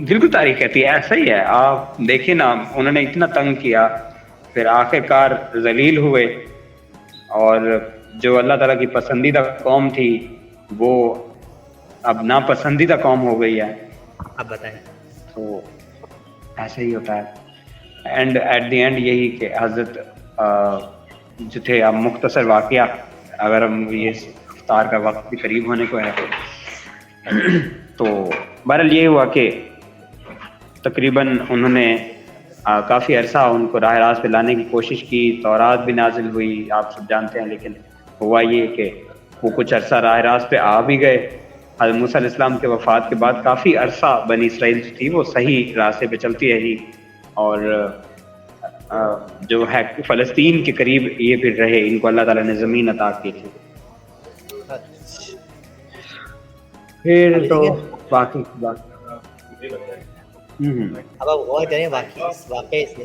बिल्कुल तारीफ कहती है, ऐसा ही है। आप देखिए ना, उन्होंने इतना तंग किया, फिर आखिरकार जलील हुए, और जो अल्लाह ताला की पसंदीदा कौम थी वो अब नापसंदीदा कौम हो गई है। आप बताएं। तो ऐसा ही होता है। एंड एट द एंड यही कि हजरत जो थे, अब मुख्तसर वाकया, अगर हम ये इफ्तार का वक्त भी करीब होने को है तो बहरहाल ये हुआ कि तकरीबन उन्होंने काफ़ी अरसा उनको राह रास्त पे लाने की कोशिश की, तौरात भी नाजिल हुई, आप सब जानते हैं। लेकिन हुआ ये कि वो कुछ अरसा राह रास्त पे आ भी गए। हज़रत मूसा अलैहिस्सलाम के वफ़ात के बाद काफ़ी अरसा बनी इसराइल थी वो सही रास्ते पे चलती रही, और जो है फ़लस्तीन के करीब ये फिर रहे। इनको अल्लाह ताला ने ज़मीन अता की थी। फिर तो बाकी बात अब आप गौर करें वाकई से,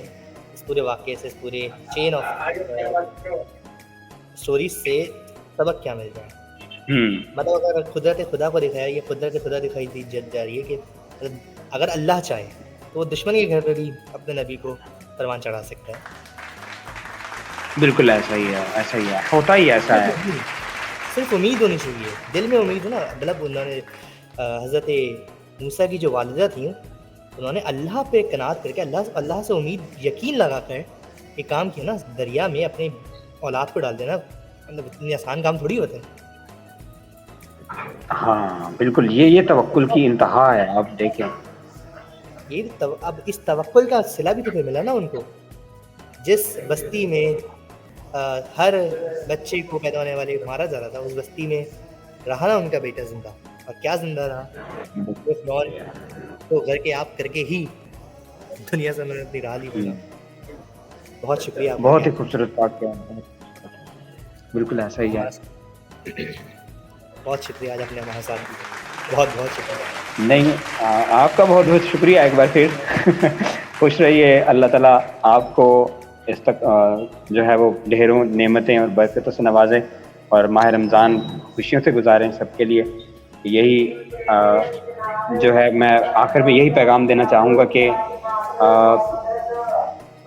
इस पूरे वाकये से, इस पूरे चेन ऑफ स्टोरीज से सबक क्या मिल रहा है? मतलब अगर कुदरत खुदा को दिखाया, ये कुदरत खुदा दिखाई दी जा रही है कि अगर अल्लाह चाहे तो वो दुश्मन के घर पर भी अपने नबी को परवान चढ़ा सकता है। बिल्कुल ऐसा ही है, ऐसा ही है, होता ही ऐसा है। सिर्फ उम्मीद होनी चाहिए, दिल में उम्मीद हो ना। मतलब उन्होंने हज़रत मूसा की जो वालिदा थी, उन्होंने अल्लाह पे कनात करके अल्लाह से उम्मीद यकीन लगा कर एक काम किया ना, दरिया में अपने औलाद को डाल देना। मतलब इतनी आसान काम थोड़ी होता है। हाँ बिल्कुल, ये तवक्कुल की इंतहा है। आप देखें अब इस तवक्कुल का सिला भी तो फिर मिला ना उनको, जिस बस्ती में हर बच्चे को पैदा होने वाले मारा जा रहा था, उस बस्ती में रहा ना उनका बेटा जिंदा। और क्या जिंदा रहा, तो घर के आप करके ही दुनिया से उन्होंने अपनी राह ली। बहुत शुक्रिया, बहुत ही खूबसूरत बात किया। बिल्कुल ऐसा ही है। बहुत शुक्रिया आज अपने हमारे साथ भी, बहुत बहुत शुक्रिया। नहीं, आपका बहुत बहुत शुक्रिया एक बार फिर। खुश रहिए, अल्लाह ताला आपको इस तक जो है वो ढेरों नेमतें और बरकतों से नवाजे, और माह रमज़ान खुशियों से गुजारें सबके लिए। यही जो है मैं आखिर में यही पैगाम देना चाहूँगा कि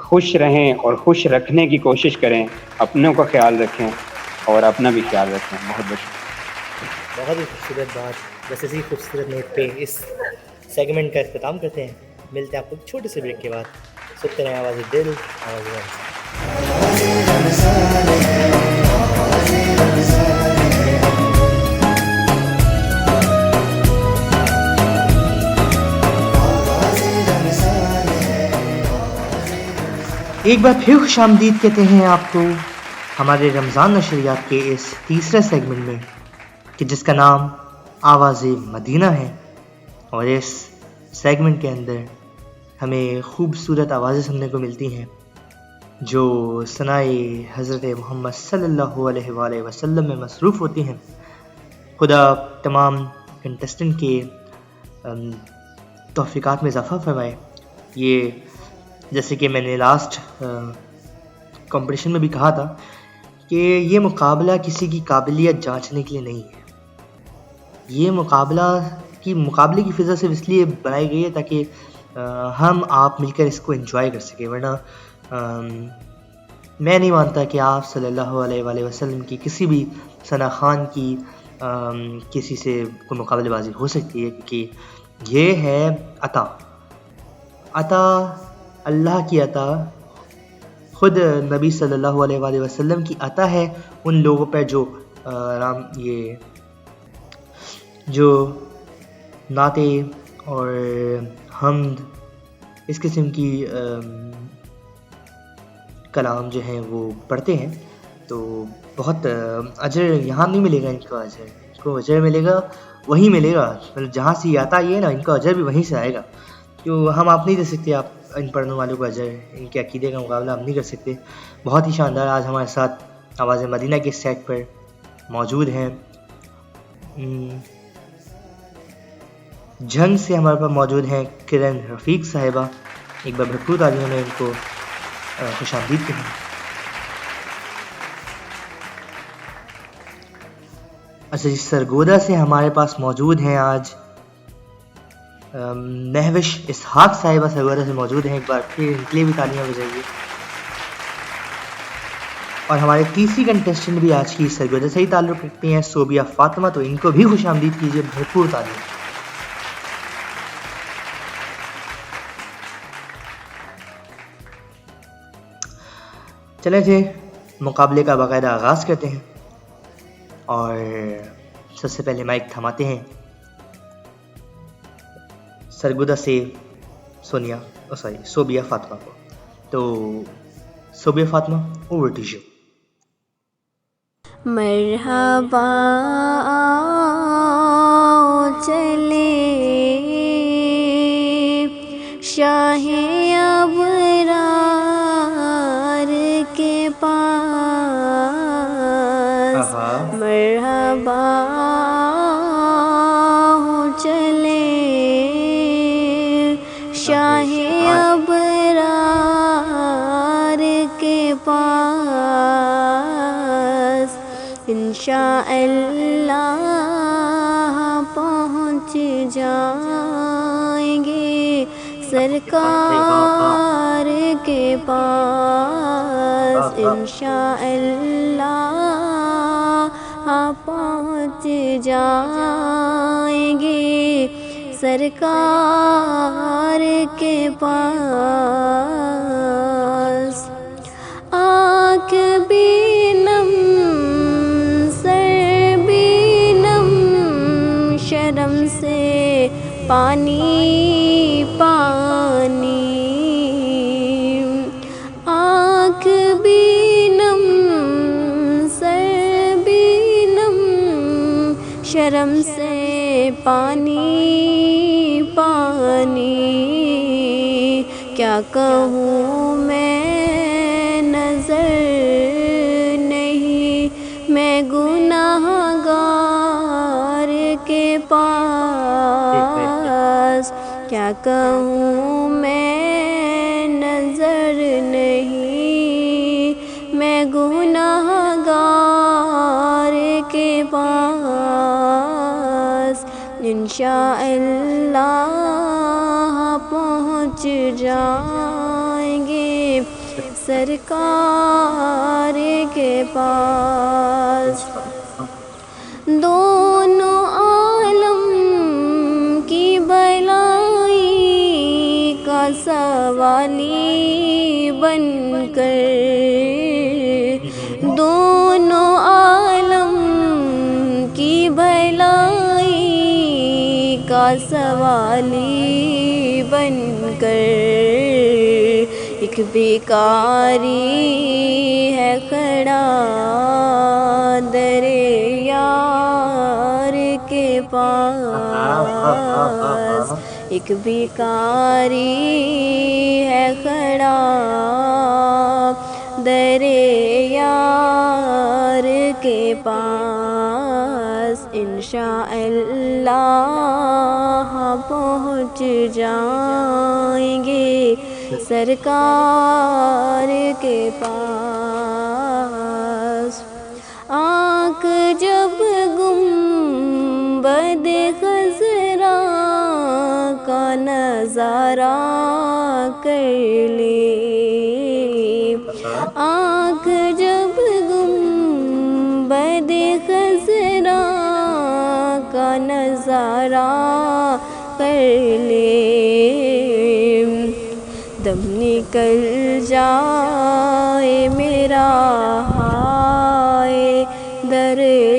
खुश रहें और खुश रखने की कोशिश करें, अपनों का ख्याल रखें और अपना भी ख्याल रखें। बहुत बहुत ही खूबसूरत बात। बस इसी खूबसूरत नोट पे इस सेगमेंट का इख्तिताम करते हैं। मिलते हैं आपको छोटे से ब्रेक के बाद। सुनते रहें आवाज़ दिल, आवाज़ एक बार फिर खुशामदीद कहते हैं आपको हमारे रमज़ान नशरियात के इस तीसरे सेगमेंट में, कि जिसका नाम आवाज़े मदीना है। और इस सेगमेंट के अंदर हमें खूबसूरत आवाज़ें सुनने को मिलती हैं जो सनाए हज़रत मोहम्मद सल्लल्लाहु अलैहि वसल्लम में मसरूफ़ होती हैं। खुदा तमाम कंटेस्टेंट के तौफ़ीक़ात में इजाफ़ा फरमाए। ये जैसे कि मैंने लास्ट कंपटीशन में भी कहा था कि ये मुकाबला किसी की काबिलियत जांचने के लिए नहीं है। ये मुकाबला कि मुकाबले की फ़िज़ा सिर्फ इसलिए बनाई गई है ताकि हम आप मिलकर इसको एंजॉय कर सकें, वरना मैं नहीं मानता कि आप सल्लल्लाहु अलैहि वसल्लम की किसी भी सना खान की किसी से कोई मुकाबलेबाजी हो सकती है, क्योंकि ये है अता अल्लाह की अता, ख़ुद नबी सल्लल्लाहु अलैहि वसल्लम की अता है उन लोगों पर जो नाते और हम्द इस किस्म की कलाम जो हैं वो पढ़ते हैं। तो बहुत अजर यहाँ नहीं मिलेगा इनको अजर मिलेगा वहीं मिलेगा, मतलब जहाँ से ये आता है ना, इनका अजर भी वहीं से आएगा। तो हम आप नहीं दे सकते आप इन पढ़ने वालों को अजर, इनके अकीदे का मुकाबला हम नहीं कर सकते। बहुत ही शानदार आज हमारे साथ आवाज़ मदीना के सेट पर मौजूद हैं। जंग से हमारे पास मौजूद हैं किरण रफ़ीक साहिबा। एक बार भरपूर तालियों में इनको खुशामदीद कहें। अच्छा जी, सरगोदा से हमारे पास मौजूद हैं आज महविश इसहाक साहिबा सरगोदा से मौजूद हैं। एक बार फिर इनके लिए भी तालियां बजाइए। और हमारे तीसरी कंटेस्टेंट भी आज की सरगोदा से ही ताल्लुक़ रखती हैं, सोबिया फातिमा, तो इनको भी खुशामदीद कीजिए, भरपूर तालियां। चलें थे मुकाबले का बाकायदा आगाज़ करते हैं और सबसे पहले माइक थमाते हैं सरगोदा से सोबिया फातिमा को। तो Sobia Fatima, over to you. मरहबा चले शाहे अबरार के पास, मरहबा चले शाहे अबरार के पास, इंशाअल्लाह पहुँच जाएंगे सरकार के पास, इंशाअल्लाह पहुँच जाएंगे सरकार के पास। आँख भी नम सर भी नम, शर्म से पानी पानी, आँख भी नम सर भी नम, शर्म से पानी पानी। क्या कहूँ मैं नज़र नहीं मैं गुनाहगार के पास, क्या कहूँ मैं नज़र नहीं मैं गुनाहगार के पास, इंशाअल्लाह पहुँच जाएंगे सरकार के पास। दोनों आलम की भलाई का सवाली बनकर, दोनों आलम की भलाई का सवाली बनकर, एक बेकारी है खड़ा दरे यार के पास, एक बेकारी है खड़ा दरे यार के पास, इंशाअल्लाह पहुँच जाएंगे सरकार के पास। आँख जब गुंबद खज़रा नजारा कर ले। आँख जब गुंबद खज़रा का नजारा कर ले, दम निकल जाए मेरा हाय दर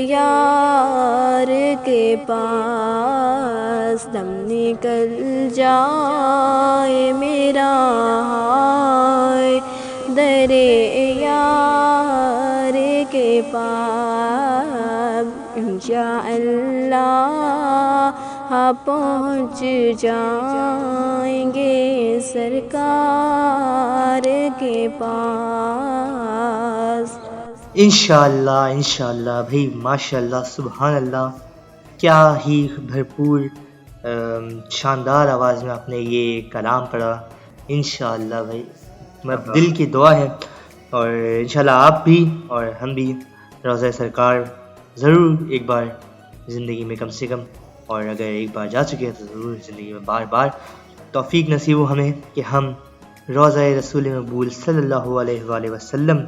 यार के पास, दम निकल जाए मेरा हाय दर यार के पास। इंशाअल्लाह पहुँच जाएंगे सरकार के पास। इंशाअल्लाह इंशाअल्लाह भाई, माशाअल्लाह, सुभान अल्लाह, क्या ही भरपूर शानदार आवाज़ में आपने ये कलाम पढ़ा। इंशाअल्लाह भाई, मेरा दिल की दुआ है और इंशाअल्लाह आप भी और हम भी रोज़ा सरकार ज़रूर एक बार ज़िंदगी में कम से कम, और अगर एक बार जा चुके हैं तो ज़रूर ज़िंदगी में बार बार तौफ़ीक नसीब हो हमें कि हम रोज़ा रसूल मकबूल सल्लल्लाहु अलैहि वसल्लम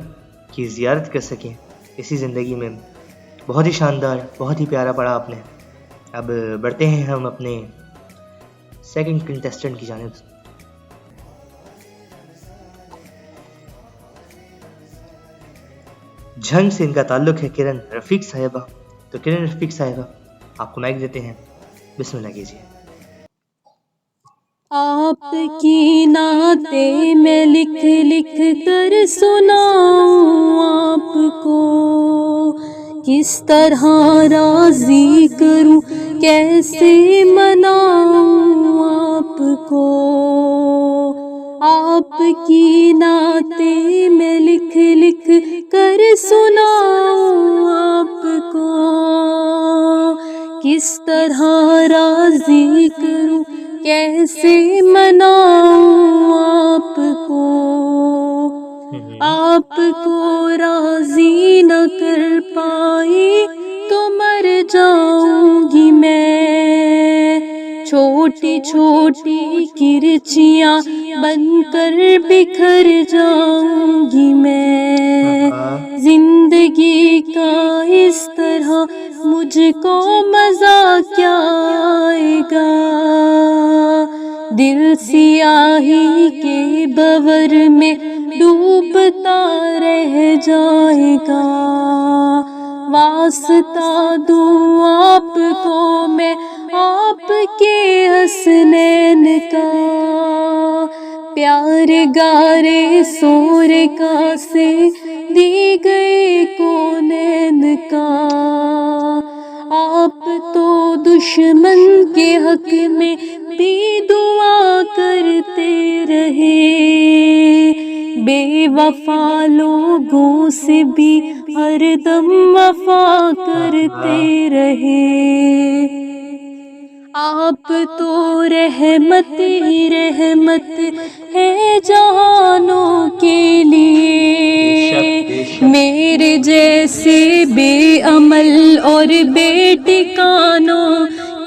की ज़ियारत कर सकें इसी ज़िंदगी में। बहुत ही शानदार, बहुत ही प्यारा पढ़ा आपने। अब बढ़ते हैं हम अपने सेकंड कंटेस्टेंट की जानिब। झंग से इनका ताल्लुक़ है किरण रफ़ीक साहिबा। तो किरण रफ़ीक साहिबा, आपको माइक देते हैं, बिस्मिल्लाह कीजिए। आपकी नाते मैं लिख लिख कर सुनाऊं आपको, किस तरह राज़ी करूं, कैसे मनाऊं आपको। आपकी नाते मैं लिख लिख कर सुनाऊं आपको, किस तरह राज़ी करूं, कैसे मनाऊं आपको। आपको राज़ी न कर पाई तो मर जाऊंगी मैं, छोटी छोटी किरचियां बनकर बिखर जाऊंगी मैं। जिंदगी का इस तरह मुझको मजा क्या आएगा, दिल सियाही के बवर में डूबता रह जाएगा। वास्ता दूं आपको मैं आपके हसनैन का, प्यार गारे सोरे का से दी गए कौनैन का। आप तो दुश्मन के हक में भी दुआ करते रहे, बेवफा लोगों से भी हरदम वफा करते रहे। आप तो रहमत ही रहमत है जहानों के लिए, मेरे जैसे बेअमल और बेटिकानों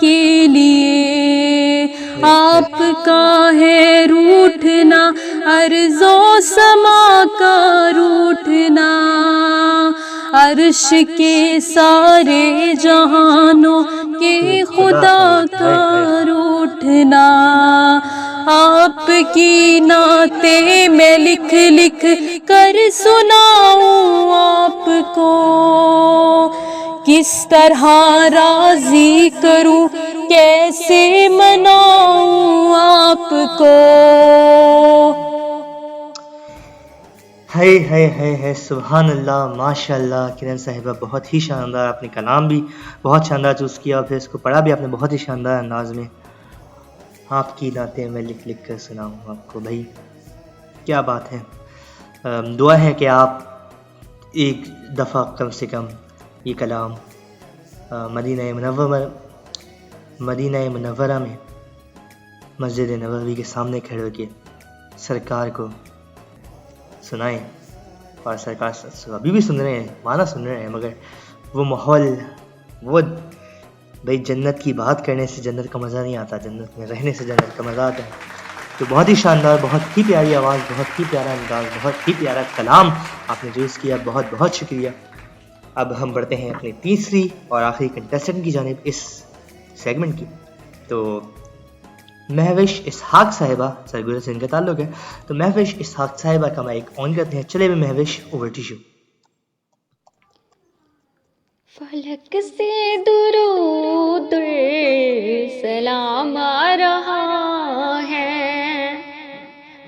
के लिए। आपका है रूठना अर्ज़ो समा का रूठना, अर्श के सारे जहानों के खुदा का रूठना। आपकी नाते मैं लिख लिख कर सुनाऊं आपको, किस तरह राज़ी करूं, कैसे मनाऊं आपको। है सुभान अल्लाह, माशाअल्लाह। किरण साहिबा, बहुत ही शानदार, आपने कलाम भी बहुत शानदार चूज़ किया और फिर इसको पढ़ा भी आपने बहुत ही शानदार अंदाज में। आपकी नाते मैं लिख लिख कर सुनाऊँ आपको, भाई क्या बात है। दुआ है कि आप एक दफ़ा कम से कम ये कलाम मदीना मुनव्वरा में मस्जिद नबवी के सामने खड़े होकर सरकार को सुनाएं। और सरकार अभी भी सुन रहे हैं, माना सुन रहे हैं, मगर वो माहौल, वो भाई जन्नत की बात करने से जन्नत का मज़ा नहीं आता, जन्नत में रहने से जन्नत का मज़ा आता है। तो बहुत ही शानदार, बहुत ही प्यारी आवाज़, बहुत ही प्यारा अंदाज़, बहुत ही प्यारा कलाम आपने यूज़ किया, बहुत बहुत शुक्रिया। अब हम बढ़ते हैं अपनी तीसरी और आखिरी कंटेस्टेंट की जानिब इस सेगमेंट की। तो महविश इसहाक साहिबा, सरगुजा से इनका ताल्लुक है, तो महविश इसहाक साहिबा का माइक ऑन करते हैं। चले भी महविश, ओवर टू यू। फलक से दुरूद सलाम आ रहा है,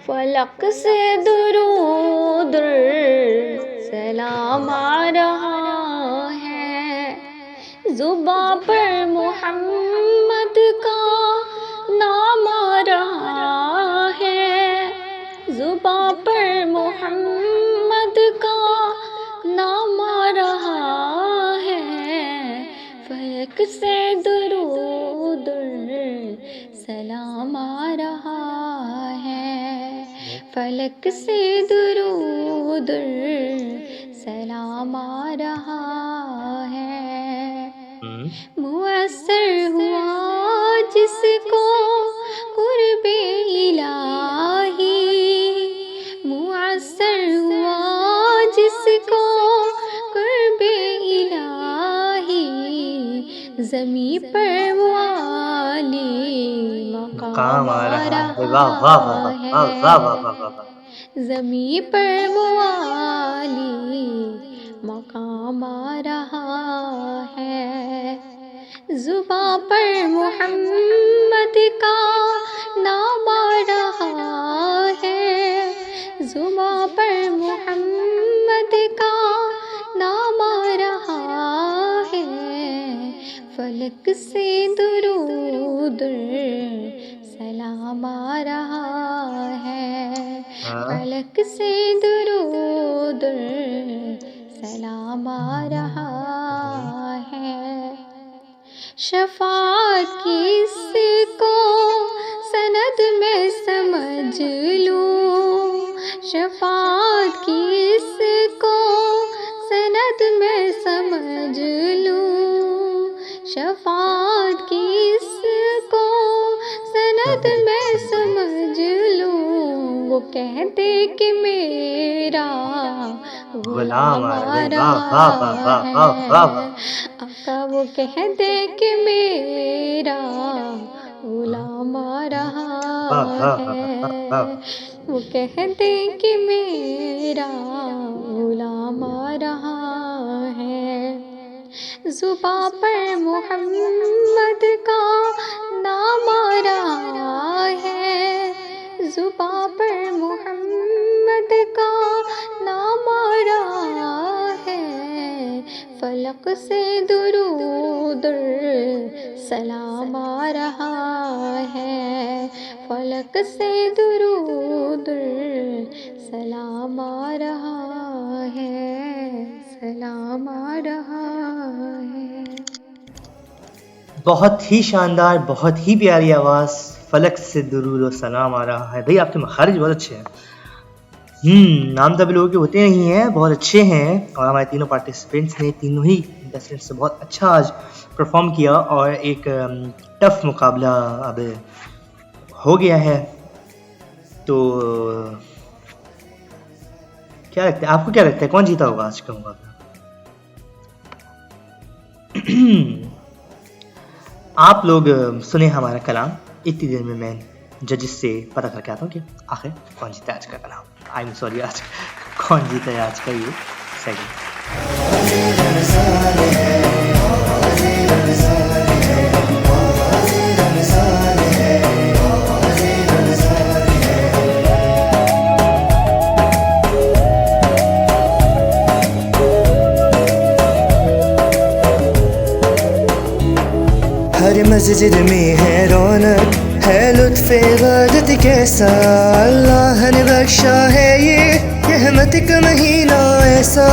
फलक से दुरूद सलाम आ रहा है, ज़ुबां पर मोहम्मद का नाम आ रहा है, ज़ुबां पर मोहम्मद का नाम आ रहा है, फलक से दुरूद सलाम आ रहा है, फलक से दुरूद सलाम आ रहा है। मुअस्सर हुआ जिसको कुर्बे इलाही, मुअस्सर हुआ जिसको कुर्बे इलाही, ज़मीं पर वो आली मकाम आ रहा है, ज़मीं पर वो आली मकाम आ रहा है, ज़ुबां पर मोहम्मद का नाम आ रहा है, ज़ुबां पर मोहम्मद का नाम आ रहा है, फलक से दुरूद सलाम आ रहा है, फलक से दुरूद सलाम आ रहा है। शफ़ाअत किसको सनद में समझ लूँ, शफ़ाअत किसको सनद में समझ लूँ, शफ़ाअत किसको सनद में समझ लूँ, वो कहते कि मेरा गुलाम आ रहा है, आका वो कहते कि मेरा गुलाम आ रहा है, वो कहते कि मेरा गुलाम आ रहा है, ज़ुबां पर मोहम्मद का नाम आ रहा है, ज़ुबां पर मोहम्मद का नाम आ रहा है, फलक से दुरूद सलाम आ रहा है, फलक से दुरूद सलाम आ रहा है, सलाम आ रहा है। बहुत ही शानदार, बहुत ही प्यारी आवाज़, फलक से दुरूद और सलाम आ रहा है। भाई आपके मखारिज बहुत अच्छे हैं। नाम तभी लोगों के होते नहीं हैं, बहुत अच्छे हैं। और हमारे तीनों पार्टिसिपेंट्स ने, तीनों ही कंटेस्टेंट्स ने बहुत अच्छा आज परफॉर्म किया और एक टफ मुकाबला अब हो गया है। तो क्या लगता है आपको, क्या लगता है कौन जीता होगा आज का मुकाबला? आप लोग सुने हमारा कलाम, इतनी देर में मैं जजेस से पता करके आता हूँ कि आखिर कौन जीता है आज का कलाम। आई एम सॉरी, आज कौन जीता है आज का ये सेगमेंट। हर मस्जिद में है रौनक, है लुत्फ़े इबादत कैसा, अल्लाह ने बख्शा है ये रहमत का महीना ऐसा।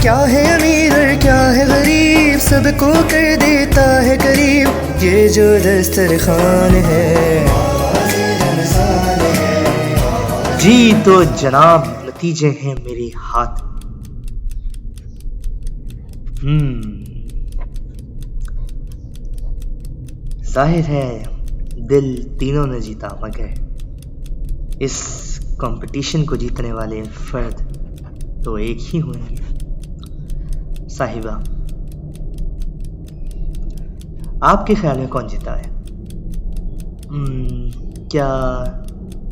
क्या है अमीर और क्या है गरीब, सबको कर देता है करीब, ये जो दस्तरखान है। जी तो जनाब, नतीजे हैं मेरे हाथ। जाहिर है दिल तीनों ने जीता, मगर इस कंपटीशन को जीतने वाले फर्द तो एक ही होंगे। साहिबा, आपके ख्याल में कौन जीता है? क्या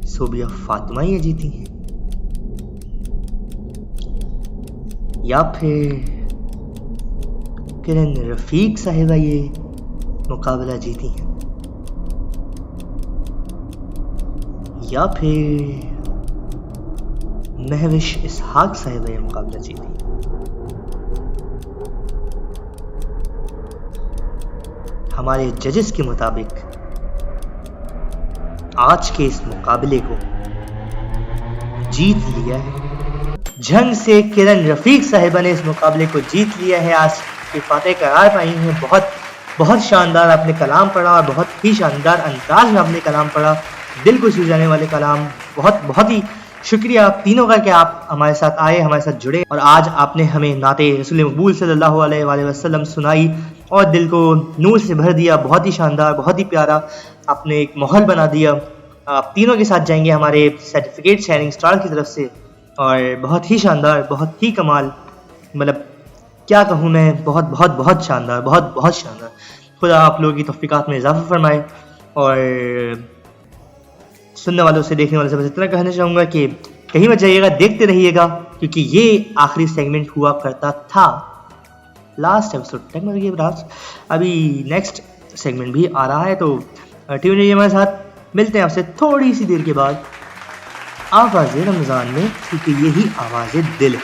सोबिया फातिमा ये जीती हैं, या फिर किरण रफीक साहिबा ये मुकाबला जीती हैं, या फिर महविश इसहाक साहिबा ये मुकाबला जीती हैं? हमारे जजेस के मुताबिक आज के इस मुकाबले को जीत लिया है झंग से किरण रफीक साहिबा ने। इस मुकाबले को जीत लिया है, आज की फातेह करार पाई हैं। बहुत बहुत शानदार आपने कलाम पढ़ा और बहुत ही शानदार अंदाज में आपने कलाम पढ़ा, दिल को छू जाने वाले कलाम। बहुत बहुत ही शुक्रिया आप तीनों का कि आप हमारे साथ आए, हमारे साथ जुड़े और आज आपने हमें नाते रसूल मकबूल सल्लल्लाहु अलैहि वसल्लम सुनाई और दिल को नूर से भर दिया। बहुत ही शानदार, बहुत ही प्यारा आपने एक माहौल बना दिया। आप तीनों के साथ जाएंगे हमारे सर्टिफिकेट शेयरिंग स्टार की तरफ से और बहुत ही शानदार, बहुत ही कमाल, मतलब क्या कहूँ मैं, बहुत बहुत बहुत शानदार, बहुत बहुत शानदार। खुदा आप लोगों की तौफीकात में इजाफा फरमाए और सुनने वालों से, देखने वालों से बस इतना कहना चाहूँगा कि कहीं मत जाइएगा, देखते रहिएगा, क्योंकि ये आखिरी सेगमेंट हुआ करता था लास्ट एपिसोड तक। अभी नेक्स्ट सेगमेंट भी आ रहा है, तो ट्यून रहिए हमारे साथ। मिलते हैं आपसे थोड़ी सी देर के बाद आवाज़ रमज़ान में, क्योंकि यही आवाज़ दिल है।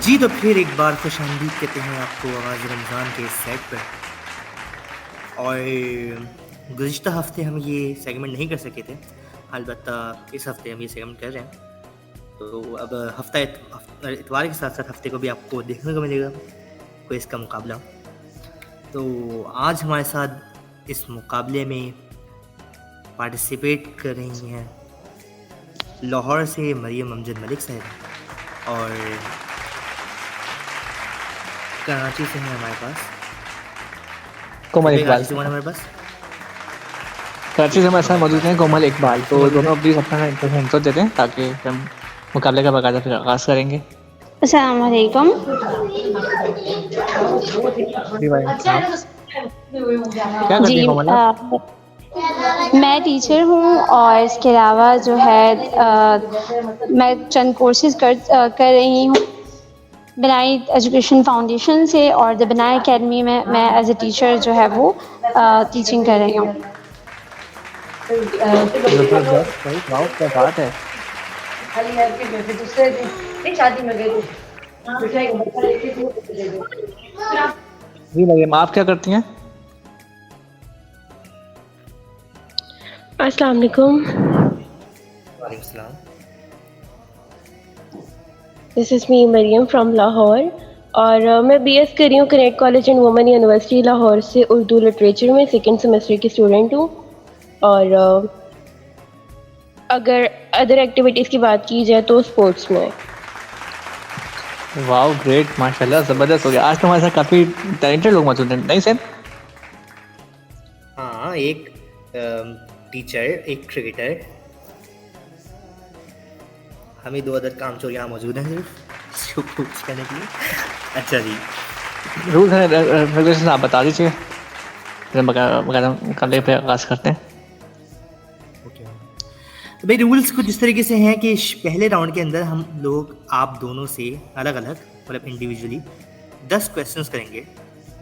जी तो फिर एक बार खुशामदीद कहते हैं आपको आवाज़ रमज़ान के सेट पर। और गुज़िश्ता हफ्ते हम ये सेगमेंट नहीं कर सके थे, अलबत्ता इस हफ्ते हम ये सेगमेंट कर रहे हैं। तो अब हफ्ता इतवार के साथ साथ हफ्ते को भी आपको देखने को मिलेगा कोई इसका मुकाबला। तो आज हमारे साथ इस मुकाबले में पार्टिसिपेट कर रही हैं लाहौर से मरियम अमजद मलिक साहब और कराची से हैं हमारे पास कोमल इकबाल। हमारे पास कराची से हमारे साथ मौजूद हैं कोमल इकबाल। तो दोनों प्लीज़ अपना इंट्रो देते हैं ताकि हम मुकाबले का बाकायदा फिर आगाज़ करेंगे। अस्सलाम वालेकुम। जी भाई, क्या करती जी हैं कोमल आप? मैं टीचर हूँ और इसके अलावा जो है मैं चंद कोर्सेज कर रही हूँ बनाई एजुकेशन फाउंडेशन से, और द बनाई एकेडमी में मैं एज ए टीचर जो है वो टीचिंग कर रही हूँ। जबरदस्त भाई, वाओ क्या बात है। जी मरियम, आप क्या करती हैं? अस्सलाम वालेकुम। वालेकुम सलाम। This is me Maryam from Lahore और मैं बीएस कर रही हूँ Kinnaird College and Women University Lahore से उर्दू लिटरेचर में सेकंड सेमेस्टर की स्टूडेंट हूँ। और अगर अदर एक्टिविटीज़ की बात की जाए तो स्पोर्ट्स में। वाओ ग्रेट, माशाल्लाह ज़बरदस्त हो गया। आज तो हमारे साथ काफ़ी टैलेंटेड लोग मौजूद हैं, नहीं सर? हाँ, एक टीचर, एक क्रिकेटर, हमें दो अदर कामचोर यहाँ मौजूद हैं सिर्फ पूछ करने के लिए। अच्छा जी, रूल्स एंड रेगुलेशन आप बता दीजिए, फिर मुकाबले पे आगाज़ करते हैं। तो भाई रूल्स कुछ इस तरीके से हैं कि पहले राउंड के अंदर हम लोग आप दोनों से अलग अलग, मतलब इंडिविजुअली 10 क्वेश्चंस करेंगे,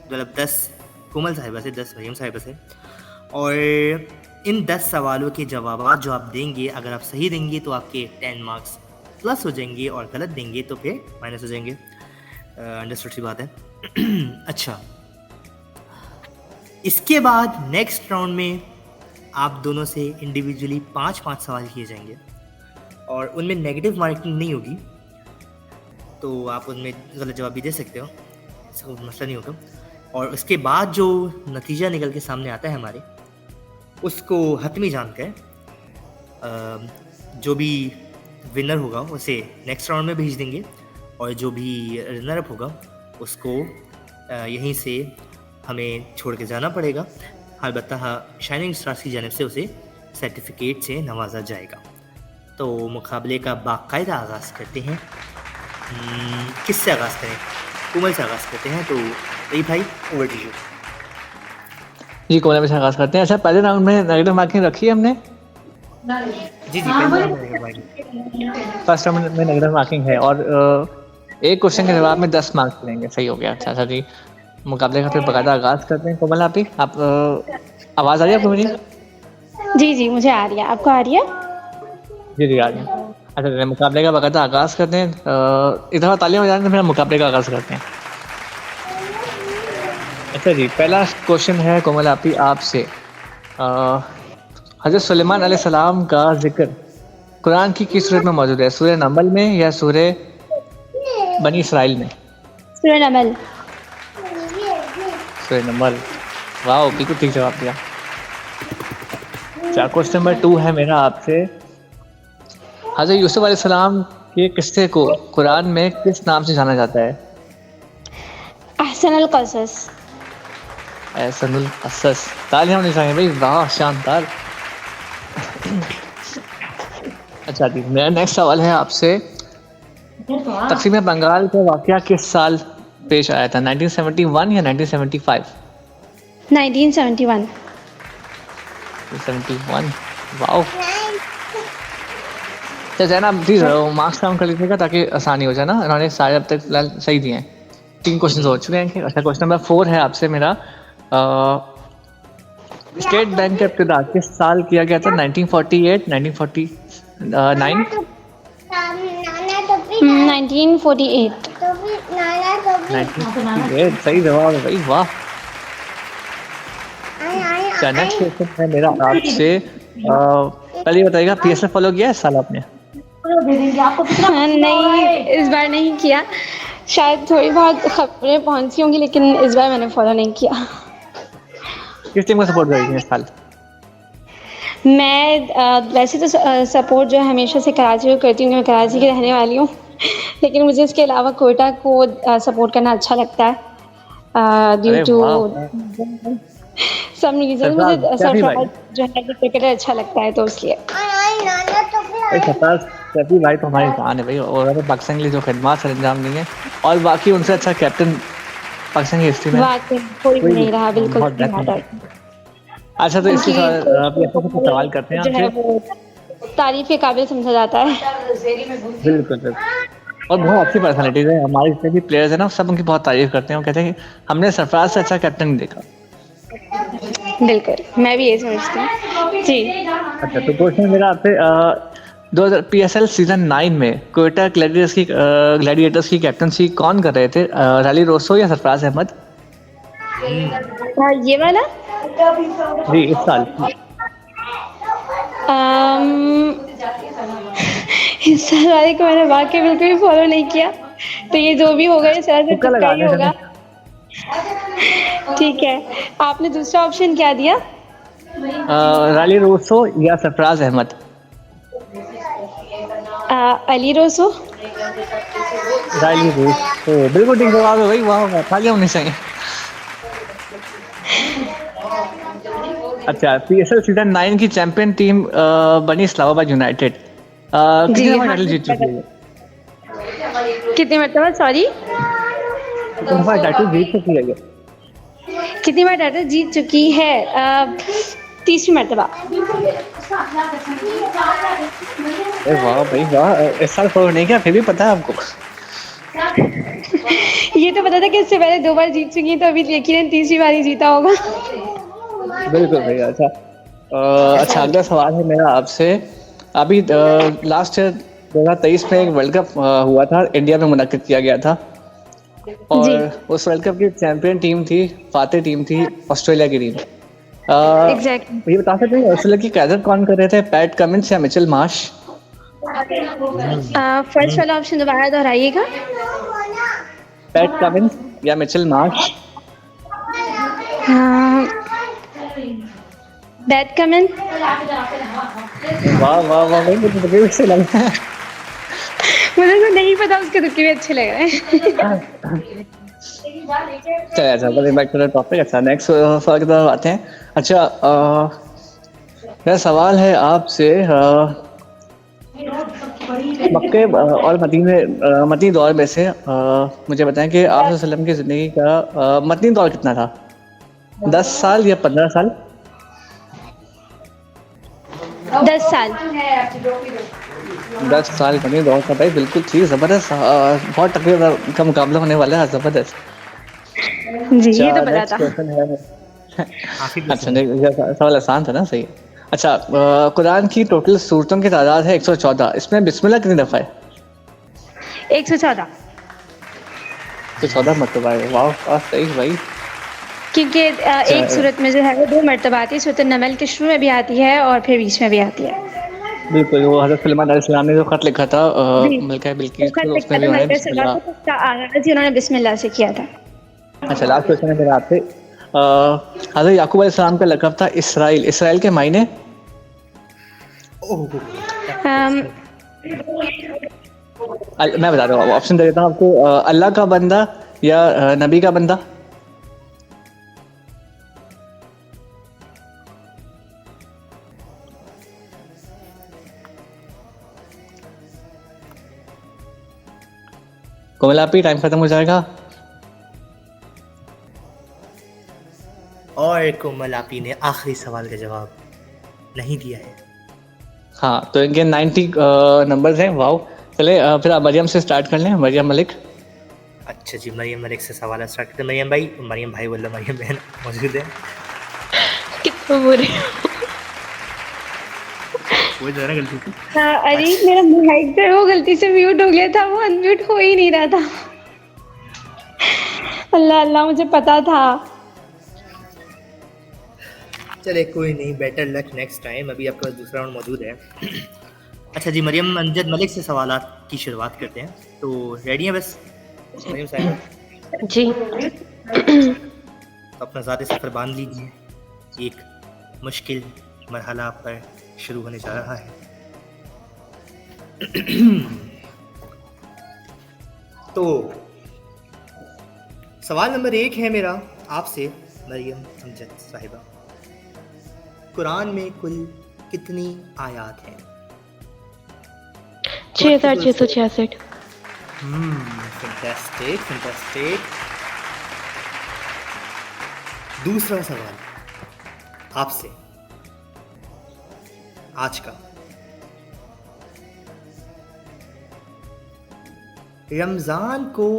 मतलब 10 कोमल साहिबा से, 10 मरियम साहिबा से, और इन 10 सवालों के जवाब जो आप देंगे, अगर आप सही देंगे तो आपके 10 मार्क्स प्लस हो जाएंगे और गलत देंगे तो फिर माइनस हो जाएंगे। अंडरस्टूड सी बात है। अच्छा, इसके बाद नेक्स्ट राउंड में आप दोनों से इंडिविजुअली 5-5 सवाल किए जाएंगे और उनमें नेगेटिव मार्किंग नहीं होगी, तो आप उनमें गलत जवाब भी दे सकते हो, ऐसा कोई मसला नहीं होगा। और उसके बाद जो नतीजा निकल के सामने आता है हमारे, उसको हतमी जानकर जो भी विनर होगा उसे नेक्स्ट राउंड में भेज देंगे, और जो भी रनर अप होगा उसको यहीं से हमें छोड़ के जाना पड़ेगा। अलबत्ता शाइनिंग स्टार्स की जानिब से उसे सर्टिफिकेट से नवाजा जाएगा। तो मुकाबले का बाकायदा आगाज़ करते हैं। किससे आगाज़ करें? कोमल से आगाज़ करते हैं। तो यही भाई, ओवर टू यू। जी, कोमल में से आगाज़ करते हैं। अच्छा, पहले राउंड में नेगेटिव मार्किंग रखी है हमने? जी फर्स्ट राउंड में नेगेटिव मार्किंग है, और एक क्वेश्चन के जवाब में 10 मार्क्स मिलेंगे। सही हो गया। अच्छा जी, मुकाबले का फिर बाकायदा आगाज़ करते हैं। कोमल आप आवाज़ आ रही है आपको मेरी? जी मुझे आ रही है। आपको आ रही है? जी आ रही है। अच्छा, मुकाबले का बाकायदा आगाज़ करते हैं। इधर तालियां बजाने, फिर हम मुकाबले का आगाज़ करते हैं। अच्छा जी, पहला क्वेश्चन है कोमल आपसे। हज़रत सुलेमान अलैहिस्सलाम का जिक्र कुरान की किस सूरत में मौजूद है? सूरह नमल में या सूरह बनी इसराइल में? सूरह नमल। सूरह नमल। वाह, बिल्कुल ठीक जवाब दिया। अच्छा, क्वेश्चन नंबर 2 है मेरा आपसे। हज़रत यूसुफ अलैहिस्सलाम के किस्से को कुरान में किस नाम से जाना जाता है? अहसनुल क़सस। अहसनुल क़सस। तालियां होनी चाहिए भाई, वाह शानदार। अच्छा जी, मेरा नेक्स्ट सवाल है आपसे। तक़सीम बंगाल का वाक़या किस साल पेश आया था? 1971 या 1975? 1971। 71। वाओ। तो जनाब प्लीज़ मार्क्स काउंट कर लीजिएगा ताकि आसानी हो जाए ना। इन्होंने सारे अब तक फिलहाल सही दिए हैं। 3 क्वेश्चन हो चुके हैं। अच्छा, क्वेश्चन नंबर 4 है आपसे मेरा। स्टेट बैंक का इब्तिदा किस साल किया गया था? 1948, 1949? 1948। 1948 सही जवाब है भाई, वाह। नेक्स्ट क्वेश्चन है मेरा आपसे। पहले बताइएगा, PSL फॉलो किया है इस साल आपने? नहीं, इस बार नहीं किया। शायद थोड़ी बहुत खबरें पहुंची होंगी, लेकिन इस बार मैंने फॉलो नहीं किया। किस टीम को सपोर्ट करेगी इस साल? मैं वैसे तो सपोर्ट जो है हमेशा से कराची को करती हूँ। मैं कराची की रहने वाली हूँ, लेकिन मुझे इसके अलावा कोयटा को सपोर्ट करना अच्छा लगता है। ड्यू टू सम रीजन मुझे सरफराज जो है क्रिकेटर अच्छा लगता है, तो इसलिए। सभी भाई तो हमारी जान है भाई, और पाकिस्तान के लिए जो खिदमत सर अंजाम दी है, और बाकी उनसे अच्छा कैप्टन पाकिस्तान की हिस्ट्री में कोई भी नहीं रहा। बिल्कुल। अच्छा, तो इसी सवाल करते हैं आपसे। तारीफ के काबिल समझा जाता है। बिल्कुल। और बहुत अच्छी पर्सनालिटीज है हमारे जितने भी प्लेयर्स हैं ना, सब उनकी बहुत तारीफ करते हैं। वो कहते हैं कि हमने सरफराज से अच्छा कैप्टन नहीं देखा। बिल्कुल, मैं भी यही समझती हूँ जी। अच्छा, तो क्वेश्चन मेरा आपसे। 2000 PSL सीजन 9 में कोयटा ग्लैडिएटर्स की कैप्टनसी कौन कर रहे थे? रैली रोसो या सरफराज अहमद? ये वाला जी, इस साल। इस साल वाले को मैंने वाकई बिल्कुल भी फॉलो नहीं किया, तो ये जो भी होगा ये शायद तुक्का ही होगा। ठीक है, आपने दूसरा ऑप्शन क्या दिया? रैली रोसो या Sarfaraz Ahmed? Ali Rossouw. Rilee Rossouw बिल्कुल ठीक जवाब है भाई, वाह, तालियां होनी चाहिए। अच्छा, PSL सीजन 9 की चैंपियन टीम बनी इस्लामाबाद यूनाइटेड। कितनी दफा टाइटल जीत चुकी है? कितनी मरतबा? सॉरी, कितनी दफा टाइटल जीत चुकी है? कितनी बार टाइटल जीत चुकी है? तीसरी मरतबा। वाह भाई वाह, इस साल फॉलो नहीं किया, फिर भी पता है आपको? ये तो पता था कि इससे पहले 2 बार जीत चुकी है, तो अभी यकीनन तीसरी बार ही जीता होगा। बिल्कुल भाई। अच्छा, अगला सवाल है मेरा आपसे। अभी लास्ट 2023 में एक वर्ल्ड कप हुआ था, इंडिया में मुनक्किद किया गया था, और उस वर्ल्ड कप की चैंपियन टीम थी, फातेह टीम थी ऑस्ट्रेलिया की टीम। एग्जैक्टली। ये बता सकते हैं ऑस्ट्रेलिया की क़यादत कौन कर रहे थे? पैट कमिंस या मिचेल मार्श? फर्स्ट वाला ऑप्शन दोबारा दोहराइएगा। पैट कमिंस या मिचेल मार्श? Bad comment. वाह वाह वाह भाई, मुझे तुक्के भी अच्छे लग रहे हैं। मुझे तो नहीं पता, उसके तुक्के भी अच्छे लग रहे हैं। चलिए अच्छा, बैक टू द टॉपिक। अच्छा, नेक्स्ट सवाल की तरफ आते हैं। अच्छा, मेरा सवाल है आपसे, मक्के और मदीने दौर में से मुझे बताएं कि आप वसल्लम की ज़िंदगी का मदीनी दौर कितना था? 10 साल या 15 साल? 10 साल। 10 साल मदीनी दौर था भाई, बिल्कुल ठीक, ज़बरदस्त। बहुत तकलीफ का मुकाबला होने वाला है, ज़बरदस्त। जी, ये तो पता नेक्स्ट था। क्वेश्चन है। आखिर अच्छा, ये सवाल आसान था ना, सही। अच्छा, कुरान की टोटल सूरतों की तादाद है 114, इसमें बिस्मिल्लाह कितनी दफ़ा है? 114। 114 मरतबा है। वाह, सही भाई। क्योंकि एक सूरत में जो है वो 2 मरतबा आती है, सूरत नमल के शुरू में भी आती है और फिर बीच में भी आती है। बिल्कुल, वो हज़रत सुलेमान अलैहिस्सलाम ने जो खत लिखा था जी। मलका वो बिल्कीस खत को, लिखा उसमें भी था उन्होंने मलका सभा बिस्मिल्लाह। को, तो उसका आगाज़ ही उन्होंने बिस्मिल्लाह से किया था। अच्छा, लास्ट क्वेश्चन है मेरा आपसे। हज़रत याकूब अलैहिस्सलाम का लक़ब था इसराइल, इसराइल के मायने? अम, मैं बता रहा हूँ, ऑप्शन दे देता हूँ आपको। अल्लाह का बंदा या नबी का बंदा? कोमलापी, टाइम खत्म हो जाएगा। और कोमल आपी ने आखिरी सवाल का जवाब नहीं दिया है। हाँ, तो इनके 90 नंबर्स हैं। वाह, चले फिर आप मरियम से स्टार्ट कर लें। मरियम मलिक। अच्छा जी, मरियम मलिक से सवाल स्टार्ट करते हैं। मरियम भाई बोल रहा, मरियम बहन मौजूद है? कितना बुरे हो। वो जो है ना गलती से। हाँ, अरे मेरा माइक जो है वो गलती से म्यूट हो गया था, वो अनम्यूट हो ही नहीं रहा था। अल्लाह अल्लाह, मुझे पता था। चले कोई नहीं, बेटर लक नेक्स्ट टाइम। अभी आपके पास दूसरा राउंड मौजूद है। अच्छा जी, मरियम अमजद मलिक से सवालात की शुरुआत करते हैं। तो रेडी हैं बस मरियम साहिबा? जी। तो अपना ज़्यादा सफ़र बांध लीजिए, एक मुश्किल मरहला आप पर शुरू होने जा रहा है। तो सवाल नंबर 1 है मेरा आपसे मरियम अमजद साहिबा, कुरान में कुल कितनी आयात हैं? 6666। Fantastic fantastic. दूसरा सवाल आपसे आज का, रमजान को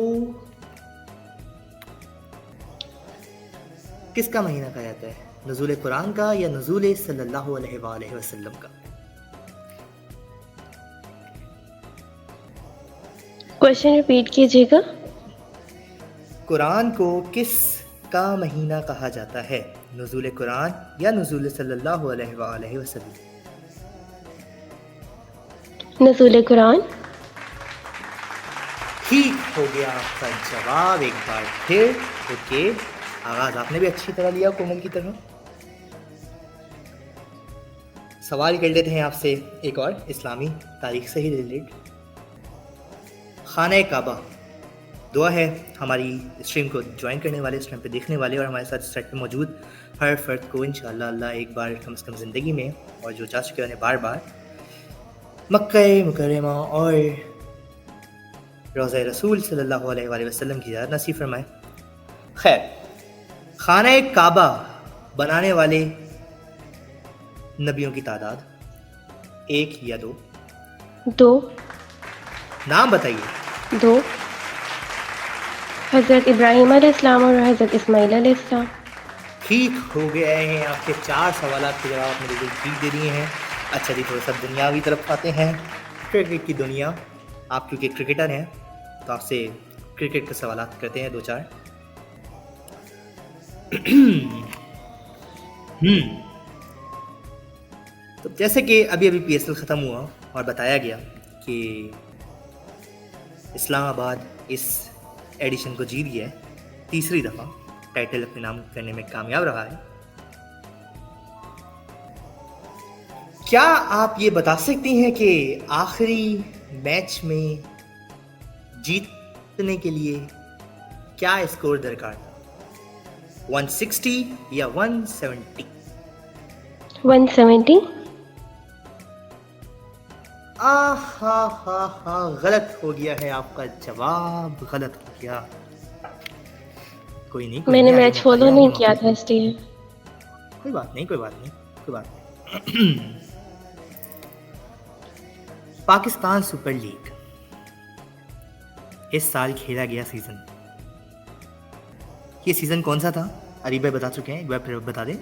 किसका महीना कहा जाता है? नुज़ूल कुरान का या नुज़ूल सल्लल्लाहु अलैहि वसल्लम का? क्वेश्चन रिपीट कीजिएगा। कुरान को किस का महीना कहा जाता है? नुज़ूल कुरान या नुज़ूल सल्लल्लाहु अलैहि वसल्लम? नज़ूल कुरान। ठीक हो गया आपका जवाब एक बार फिर। ओके, आगाज आपने भी अच्छी तरह लिया कोमल की तरह। सवाल कर लेते हैं आपसे एक और इस्लामी तारीख से ही रिलेटेड। खाना काबा, दुआ है हमारी स्ट्रीम को ज्वाइन करने वाले, स्ट्रीम पे देखने वाले और हमारे साथ स्ट्रीम पे मौजूद हर फर्द को इंशाअल्लाह अल्लाह एक बार कम से कम ज़िंदगी में, और जो जा चुके उन्हें बार बार मक्का मुकर्रमा और रोज़ा रसूल सल्लल्लाहु अलैहि वसल्लम की ज़ियारत नसीब फरमाए। खैर, खाना काबा बनाने वाले नबियों की तादाद 1 या 2? 2। नाम बताइए। 2। हज़रत इब्राहीम अलैहिस्सलाम और हज़रत इस्माईल अलैहिस्सलाम। ठीक हो गए हैं आपके 4 सवाल के जवाब आपने बिल्कुल ठीक दे दिए हैं। अच्छा जी, थोड़ा सा दुनियावी तरफ आते हैं, क्रिकेट की दुनिया। आप क्योंकि क्रिकेटर हैं तो आपसे क्रिकेट के सवाल करते हैं 2-4। तो जैसे कि अभी अभी PSL ख़त्म हुआ और बताया गया कि इस्लामाबाद इस एडिशन को जीत गया है, तीसरी दफ़ा टाइटल अपने नाम करने में कामयाब रहा है। क्या आप ये बता सकती हैं कि आखिरी मैच में जीतने के लिए क्या स्कोर दरकार था, 160 या 170? 170। हा, गलत हो गया है आपका जवाब, गलत हो गया। कोई नहीं, मैंने आगे मैच मौका फॉलो दिया, नहीं आगे किया मौका था इसलिए। कोई बात नहीं, कोई बात नहीं, कोई बात नहीं। पाकिस्तान सुपर लीग इस साल खेला गया सीजन, ये सीजन कौन सा था? अली भाई बता चुके हैं, एक बार फिर बता दें।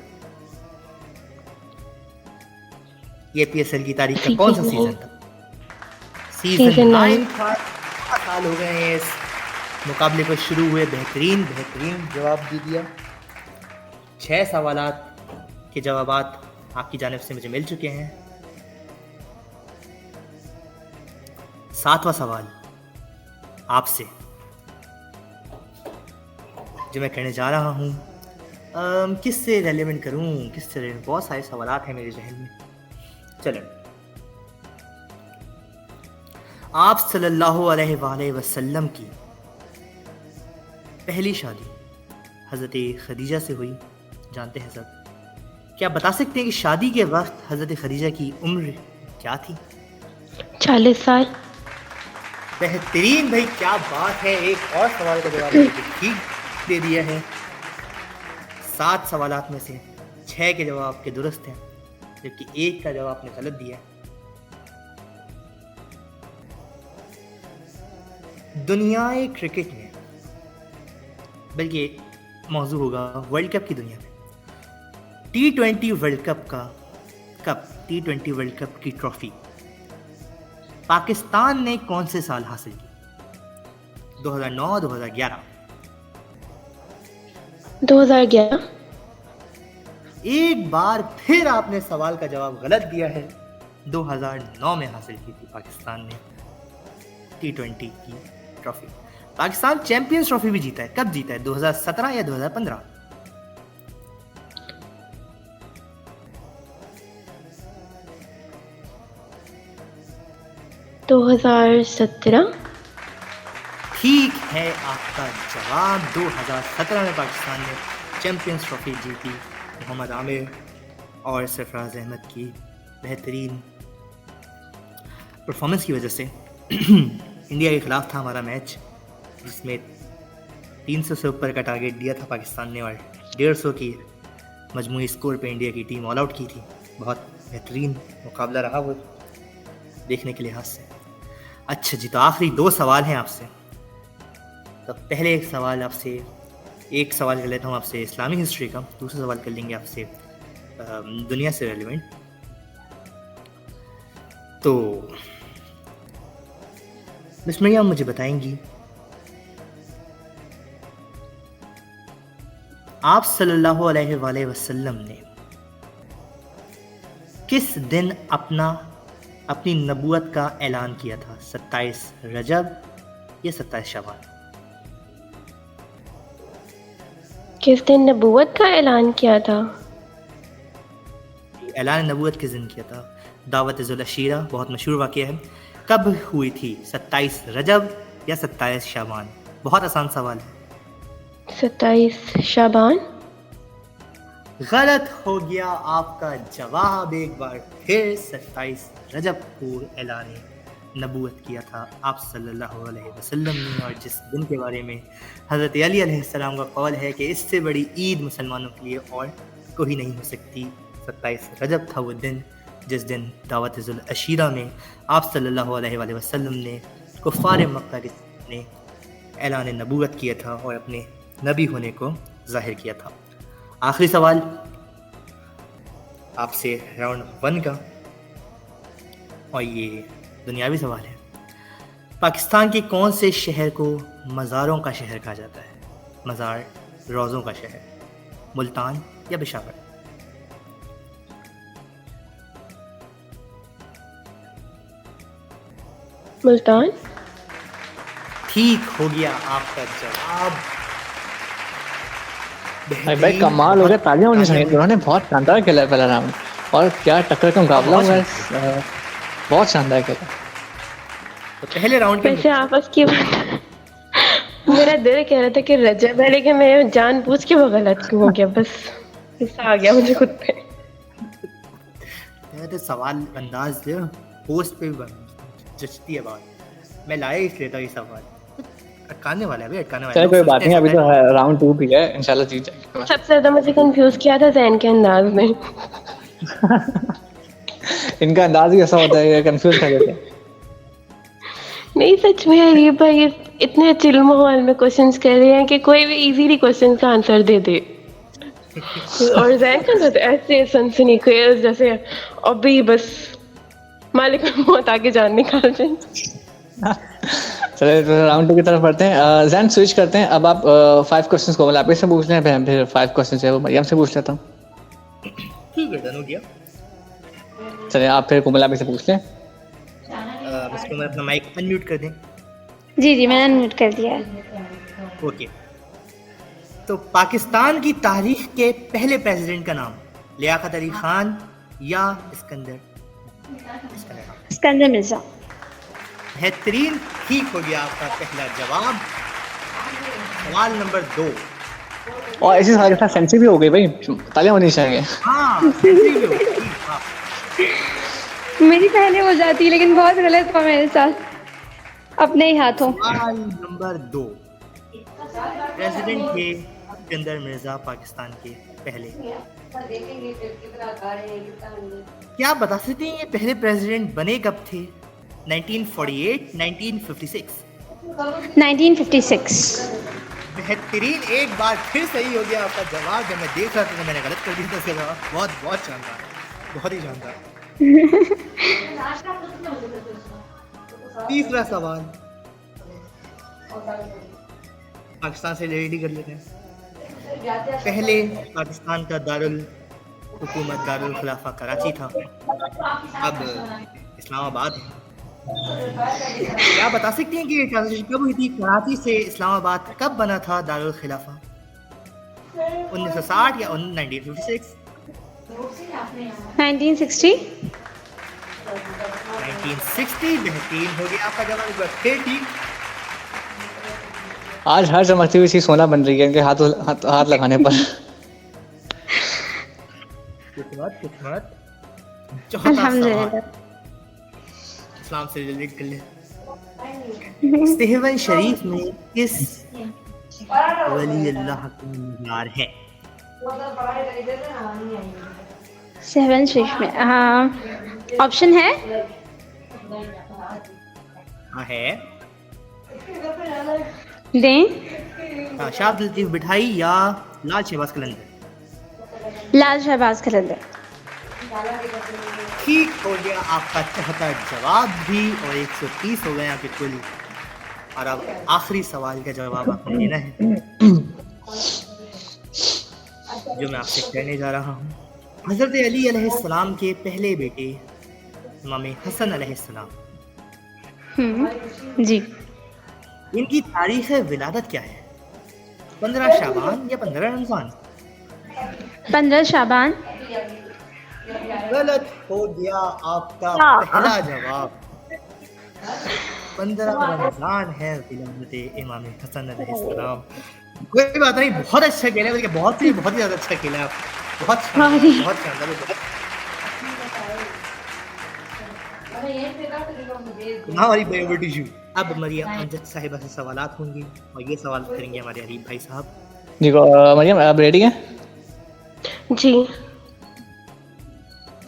ये पीएसएल की तारीख का कौन सा सीजन था? सीजन 9 था। 4 साल हो गए हैं इस मुकाबले को शुरू हुए। बेहतरीन जवाब दे दिया। 6 सवालात के जवाबात आपकी जानिब से मुझे मिल चुके हैं। 7वां सवाल आपसे जो मैं करने जा रहा हूँ, किससे रेलेवेंट करूँ, किससे relevant? बहुत सारे सवालात हैं मेरे जहन में। चलो, आप सल्लल्लाहु अलैहि वसल्लम की पहली शादी हज़रत खदीजा से हुई, जानते हैं सब। क्या बता सकते हैं कि शादी के वक्त हज़रत खदीजा की उम्र क्या थी? 40 साल। बेहतरीन भाई, क्या बात है। एक और सवाल का जवाब आपने ठीक दे दिया है। 7 सवालात में से 6 के जवाब आपके दुरुस्त हैं, जबकि 1 का जवाब आपने गलत दिया है। दुनियाए क्रिकेट में, बल्कि मौजू होगा वर्ल्ड कप की दुनिया में, T20 वर्ल्ड कप का T20 वर्ल्ड कप की ट्रॉफी पाकिस्तान ने कौन से साल हासिल की? 2009, 2011? 2011। एक बार फिर आपने सवाल का जवाब गलत दिया है। 2009 में हासिल की थी पाकिस्तान ने T20 की ट्रॉफी। पाकिस्तान चैंपियंस ट्रॉफी भी जीता है। कब जीता है, 2017 या 2015? 2017। ठीक है आपका जवाब। 2017 में पाकिस्तान ने चैंपियंस ट्रॉफी जीती, मोहम्मद आमिर और सरफराज अहमद की बेहतरीन परफॉर्मेंस की वजह से। इंडिया के खिलाफ था हमारा मैच, जिसमें 300 से ऊपर का टारगेट दिया था पाकिस्तान ने और 150 की मजमूई स्कोर पे इंडिया की टीम ऑल आउट की थी। बहुत बेहतरीन मुकाबला रहा वो देखने के लिहाज से। अच्छा जी, तो आखिरी 2 सवाल हैं आपसे। तो पहले एक सवाल आपसे, एक सवाल कर लेता हूँ आपसे इस्लामिक हिस्ट्री का, दूसरा सवाल कर लेंगे आपसे दुनिया से रेलिवेंट। तो मिस मरियम मुझे बताएंगी, आप सल्लल्लाहु अलैहि वसल्लम ने किस दिन अपनी नबूवत का ऐलान किया था? 27 रजब या 27 शवाल? किस दिन नबूवत का ऐलान किया था? ऐलान नबूवत किस दिन किया था? दावत-ए-जुल अशीरा बहुत मशहूर वाक़या है। कब हुई थी? 27 रजब या 27 शाबान? बहुत आसान सवाल है। 27 शाबान। गलत हो गया आपका जवाब। एक बार फिर 27 रजब को ऐलान नबूवत किया था आप सल्लल्लाहु अलैहि वसल्लम ने, और जिस दिन के बारे में हज़रत अली अलैहिस्सलाम का कौल है कि इससे बड़ी ईद मुसलमानों के लिए और कोई नहीं हो सकती। 27 रजब था वो दिन जिस दिन दावत-ए-जुल अशीरा में आप सल्लल्लाहु अलैहि वसल्लम ने कुफ़ार मक्का के ने ऐलान नबूवत किया था और अपने नबी होने को ज़ाहिर किया था। आखिरी सवाल आपसे राउंड 1 का, और ये दुनियावी सवाल है। पाकिस्तान के कौन से शहर को मज़ारों का शहर कहा जाता है? मज़ार, रोज़ों का शहर, मुल्तान या पेशावर? मुल्तान। ठीक हो गया आपका जवाब। भाई कमाल हो गया, तालियां होनी चाहिए। उन्होंने बहुत शानदार खेला पहला राउंड। और क्या टक्कर का मुकाबला हुआ है, बहुत शानदार खेला। तो पहले राउंड के वैसे आपस की बात मेरा दिल कह रहा था कि रजब है, लेकिन मैं जानबूझ के वो गलत हो गया, बस गुस्सा आ गया मुझे खुद पे। तो सवाल अंदाज दे, पोस्ट पे भी जचती है बात। मैं लाया इसलिए था ये सवाल, अटकाने वाला है भाई, अटकाने वाला चलो है। कोई बात नहीं, अभी तो राउंड 2 भी है, इंशाल्लाह जीत जाएंगे। सबसे ज्यादा मुझे कंफ्यूज किया था जैन के अंदाज में। इनका अंदाज ही ऐसा होता है, कंफ्यूज कर देते हैं। नहीं सच में ये भाई इतने चिल माहौल में क्वेश्चंस कर रहे हैं कि कोई भी इजीली क्वेश्चन का आंसर दे दे। और जैन का तो ऐसे सनसनी खेल जैसे अभी बस मालिक मौत आके जान निकाल जाए। चलिए तो राउंड 2 की तरफ बढ़ते हैं। जैन स्विच करते हैं, अब आप 5 क्वेश्चंस कोमल आप से पूछ लें, फिर 5 क्वेश्चंस है वो मरियम से पूछ लेता हूँ। ठीक है, डन हो गया। चलिए आप फिर कोमल आप से पूछ लें। इसको मैं अपना माइक अनम्यूट कर दें। जी जी मैंने अनम्यूट कर दिया है। ओके, तो पाकिस्तान की तारीख के पहले प्रेसिडेंट का नाम लियाकत अली खान या सिकंदर खान? सिकंदर मिर्जा। बेहतरीन, ठीक हो गया आपका पहला जवाब। सवाल नंबर 2। और इसी सवाल के साथ सेंसी भी हो गई भाई, तालियां होनी चाहिए। हाँ, सेंचुरी भी हो गई। हाँ। मेरी पहले हो जाती लेकिन बहुत गलत हुआ मेरे साथ, अपने ही हाथों। सवाल नंबर 2, प्रेसिडेंट थे सिकंदर मिर्जा पाकिस्तान के पहले। क्या आप बता सकते हैं ये पहले प्रेसिडेंट बने कब थे? 1948, 1956? 1956। बेहतरीन, एक बार फिर सही हो गया आपका जवाब। जब मैं देख रहा था तो मैंने गलत कर दिया था इसका जवाब। बहुत बहुत शानदार, बहुत ही शानदार। तीसरा सवाल पाकिस्तान से रेडी कर लेते हैं। पहले पाकिस्तान का दारुल हुकूमत दारुल खिलाफा कराची था, अब इस्लामाबाद है। क्या बता सकते हैं कि ये ट्रांजिशन कब हुई थी? कराची से इस्लामाबाद कब बना था दारुल खिलाफा? 1960 या 1956? 1960। 1960। बेहतरीन हो गया आपका जवाब, एक बार फिर ठीक। आज हर चमकती हुई चीज सोना बन रही है इनके हाथ लगाने पर। किस्मत। चौथा सवाल इस्लाम से रिलेट कर ले। सेहवन शरीफ में किस वली अल्लाह का मीनार है? 7 शरीफ में, हाँ ऑप्शन है? हाँ है। दें? हाँ, शाह अब्दुल लतीफ बिठाई या लाल शहबाज कलंदर? लाल शहबाज कलंदर। ठीक हो गया आपका चौथा जवाब भी, और 130 हो गए आपके कुल। और अब आखिरी सवाल का जवाब आपने देना है जो मैं आपसे कहने जा रहा हूँ। हज़रत अली अलैहिस्सलाम के पहले बेटे इमाम हसन अलैहिस्सलाम, जी, इनकी तारीख विलादत क्या है? 15 शाबान या 15 रमजान? 15 शाबान। गलत हो गया आपका पहला जवाब। 15 रमजान है विलादत इमाम हसन अलैहिस्सलाम। कोई बात नहीं, बहुत अच्छा खेला है, बल्कि बहुत ही ज़्यादा अच्छा खेला है आप। बहुत शानदार। हमारी बायोटिशू। अब मरियम अमजद साहिबा से सवालात होंगे और ये सवाल करेंगे हमारे हरीफ भाई साहब। जी मरियम आप रेडी हैं? जी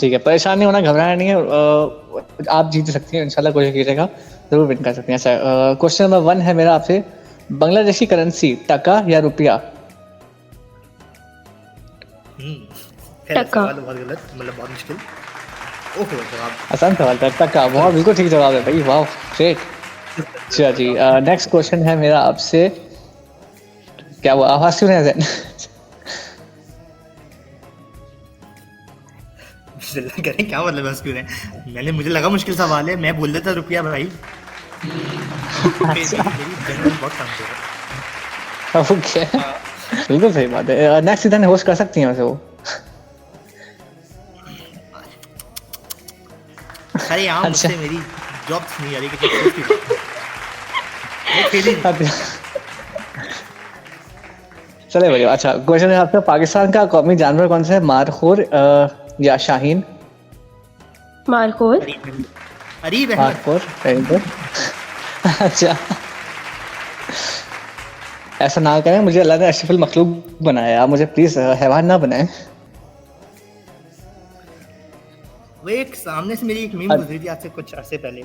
ठीक है, परेशान नहीं होना, घबराना नहीं है, आप जीत सकती हैं इंशाल्लाह, कोशिश कीजिएगा, जरूर विन कर सकती हैं। अच्छा, क्वेश्चन नंबर 1 है मेरा आपसे, बांग्लादेशी करेंसी टका या रुपया? टका। बहुत गलत, मतलब बहुत मुश्किल। ओहो, जवाब आसान सवाल था, टका। बहुत बिल्कुल ठीक जवाब है भाई, वाह ग्रेट। अच्छा जी, नेक्स्ट क्वेश्चन है मेरा आपसे, क्या वो आवाज क्यों नहीं है? करें क्या मतलब है उसके? मैंने, मुझे लगा मुश्किल सवाल है, मैं बोल देता रुपया भाई। बहुत कम है। ओके, बिल्कुल सही बात है। नेक्स्ट सीजन होस्ट कर सकती हैं वैसे वो। सरेआम अच्छा। मुझसे मेरी जॉब नहीं आ रही कि सोच भी मैं खेल ही नहीं। चले बढ़िया। अच्छा क्वेश्चन है आपका, पाकिस्तान का कौमी जानवर कौन सा है? मारखोर या शाहीन? मारखोर। अरीब अहमद। मारखोर, very good। अच्छा, ऐसा ना करें, मुझे अल्लाह ने अशरफुल मखलूक बनाया है, आप मुझे प्लीज हैवान ना बनाएं। वो एक सामने से मेरी एक मीम गुजरी थी आज से कुछ अरसे पहले।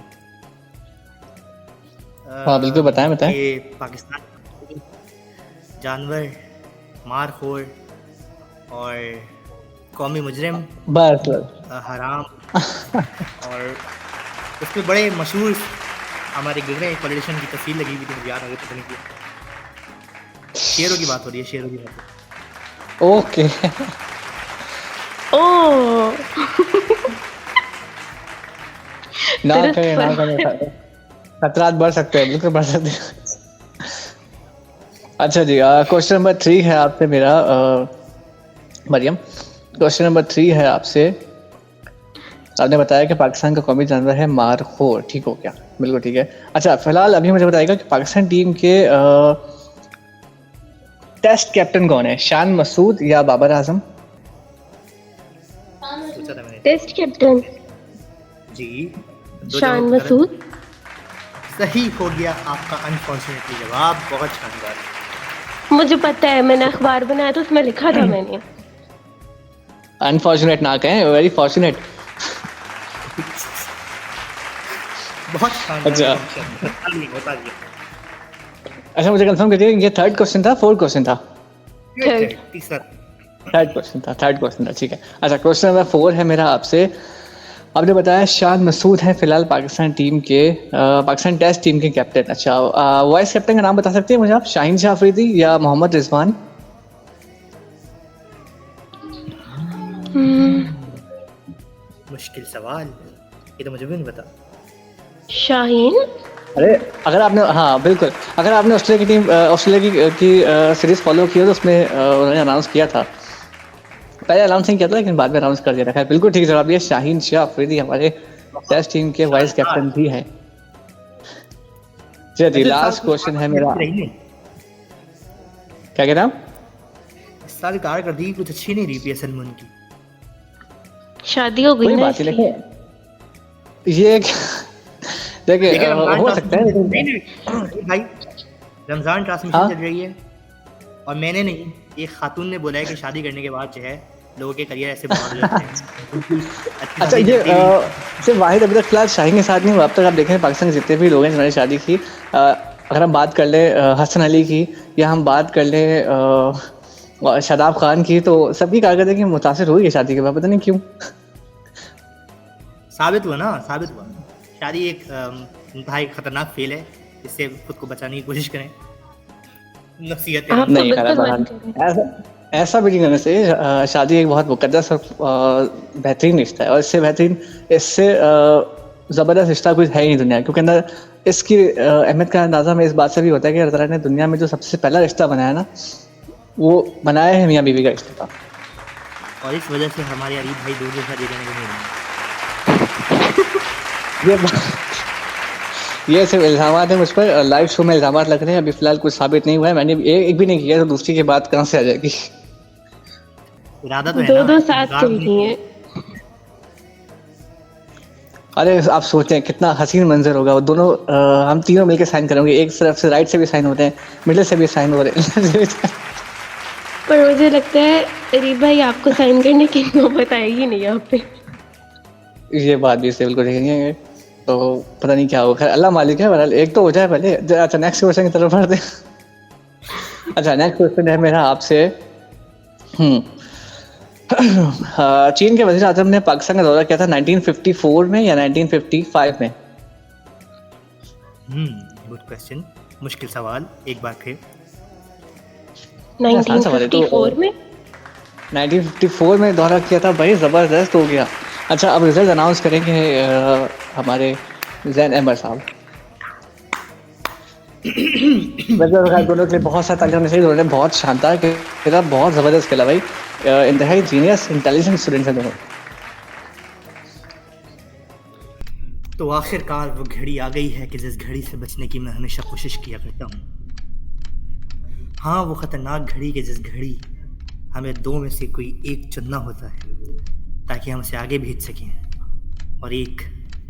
हाँ बिल्कुल, बताएं बताएं। ये पाकिस्तान जानवर मारखोर और कौमी मुजरिम बस बस। हराम और उसमें बड़े मशहूर हमारे गुजरे पॉलिटिशियन की तस्वीर लगी हुई थी, मुझे याद आ गई पता नहीं क्यों। शेरों की बात हो रही है, शेरों की बात। ओके। ओ ना दुरुस्त करें ना फरमाया। करें, खतरात बढ़ सकते हैं, बिल्कुल बढ़ सकते हैं। अच्छा जी, क्वेश्चन नंबर 3 है आपसे मेरा मरियम। क्वेश्चन नंबर 3 है आपसे। आपने बताया कि पाकिस्तान का कौमी जानवर है मारखोर, ठीक हो क्या? बिल्कुल ठीक है। अच्छा फिलहाल अभी मुझे बताइएगा कि पाकिस्तान टीम के टेस्ट कैप्टन कौन है? शान मसूद या बाबर आजम? सोचा था मैंने। टेस्ट कैप्टन जी, दो शान जवाब मसूद। सही हो गया आपका अनफॉर्चुनेटली जवाब, बहुत शानदार। मुझे पता है, मैंने अखबार बनाया तो उसमें लिखा था मैंने। अनफॉर्चुनेट ना कहें, वेरी फॉर्चुनेट। बहुत शानदार। अच्छा। बता दिया। अच्छा मुझे कंफर्म करिए, ये थर्ड क्वेश्चन था, फोर्थ क्वेश्चन था? Third। तीसरा। थर्ड क्वेश्चन था, ठीक है। अच्छा क्वेश्चन नंबर 4 है मेरा आपसे। आपने बताया शान मसूद है फिलहाल पाकिस्तान टीम के पाकिस्तान टेस्ट टीम के कैप्टन। अच्छा वाइस कैप्टन का नाम बता सकते हैं मुझे आप? शाहीन शाह अफरीदी या मोहम्मद रिजवान? मुश्किल सवाल, ये तो मुझे भी नहीं पता। शाहीन। अरे अगर आपने, हाँ बिल्कुल, अगर आपने ऑस्ट्रेलिया की सीरीज फॉलो की हो तो उसमें उन्होंने अनाउंस किया था, पहले अनाउंस नहीं किया था लेकिन बाद में अनाउंस कर दिया था। खैर बिल्कुल ठीक जवाब दिया, शाहीन शाह अफरीदी हमारे टेस्ट टीम के वाइस कैप्टन भी हैं। चलिए लास्ट क्वेश्चन है मेरा। क्या कह रहे हैं आप? इस साल कारकर्दगी कुछ अच्छी नहीं रही पीएसएल में उनकी। शादी हो गई कोई ना बात नहीं, इसलिए। देखिए ये देखिए लेकिन रमजान हो सकता है लेकिन नहीं भाई, रमजान ट्रांसमिशन हाँ? चल रही है और मैंने नहीं, एक खातून ने बोला है कि शादी करने के बाद जो है लोगों के करियर ऐसे बहुत हो जाते हैं। अच्छा ये सिर्फ वाहिद अभी तक फिलहाल शाहीन के साथ नहीं हुआ, अब तक आप देखें पाकिस्तान के जितने भी लोग हैं जिन्होंने शादी की, अगर हम बात कर ले हसन अली की या हम बात कर ले शादाब खान की, तो सबकी कारकर्दगी मुतासिर हुई है शादी के बाद, पता नहीं क्यों। साबित हुआ। शादी एक इंतहाई खतरनाक फेल है, इससे खुद को बचाने की कोशिश करें। नसीहत आप तो नहीं करा बिल्कुल बहन, मत करें। ऐसा भी नहीं करना चाहिए। शादी एक बहुत मुकद्दस और बेहतरीन रिश्ता है, और इससे बेहतरीन, इससे ज़बरदस्त रिश्ता कुछ है ही नहीं दुनिया, क्योंकि अंदर इसकी अहमियत का अंदाज़ा हमें इस बात से भी होता है कि अल्लाह ताला ने दुनिया में जो सबसे पहला रिश्ता बनाया ना, वो बनाया है मियाँ बीवी का रिश्ता। और इस वजह से हमारे अरीब भाई दूर से शादी करने को नहीं रहे। ये सिर्फ इल्ज़ामात है मुझ पर, लाइव शो में इल्ज़ामात लग रहे हैं, अभी फिलहाल कुछ साबित नहीं हुआ है, मैंने एक भी नहीं किया, तो दूसरी की बात कहाँ से आ जाएगी? इरादा तो है ना, दो साथ इनकार चल नहीं। रही हैं। अरे आप सोचें कितना हसीन मंजर होगा, वो दोनों हम तीनों मिलकर साइन करेंगे, एक तरफ से राइट से भी साइन होते हैं, मिडिल से भी साइन हो रहे हैं। पर मुझे लगता है अरीब भाई आपको साइन करने की नौबत आएगी नहीं यहाँ पे। ये बात भी बिल्कुल देखेंगे, तो पता नहीं क्या होगा, खैर अल्लाह मालिक है, बहरहाल एक तो हो जाए पहले। अच्छा नेक्स्ट क्वेश्चन की तरफ बढ़ते हैं। अच्छा नेक्स्ट क्वेश्चन है मेरा आपसे। चीन के वज़ीर आज़म ने पाकिस्तान का दौरा किया था 1954 में या 1955 में? गुड क्वेश्चन, मुश्किल सवाल, एक बार फिर। आसान सवाल है तो। 1954 में 1954 में दौरा किया था भाई, ज़बरदस्त हो गया। अच्छा अब रिजल्ट अनाउंस करेंगे हमारे जैन अहमद साहब। वैसे दोनों के लिए बहुत सारा तालियां होनी चाहिए, दोनों ने बहुत शानदार खेला, बहुत ज़बरदस्त खेला भाई, इंतहाई जीनियस इंटेलिजेंट स्टूडेंट्स हैं दोनों। तो आखिरकार वो घड़ी आ गई है कि जिस घड़ी से बचने की मैं हमेशा कोशिश किया करता हूँ। हाँ, वो ख़तरनाक घड़ी कि जिस घड़ी हमें दो में से कोई एक चुनना होता है ताकि हम उसे आगे भेज सकें और एक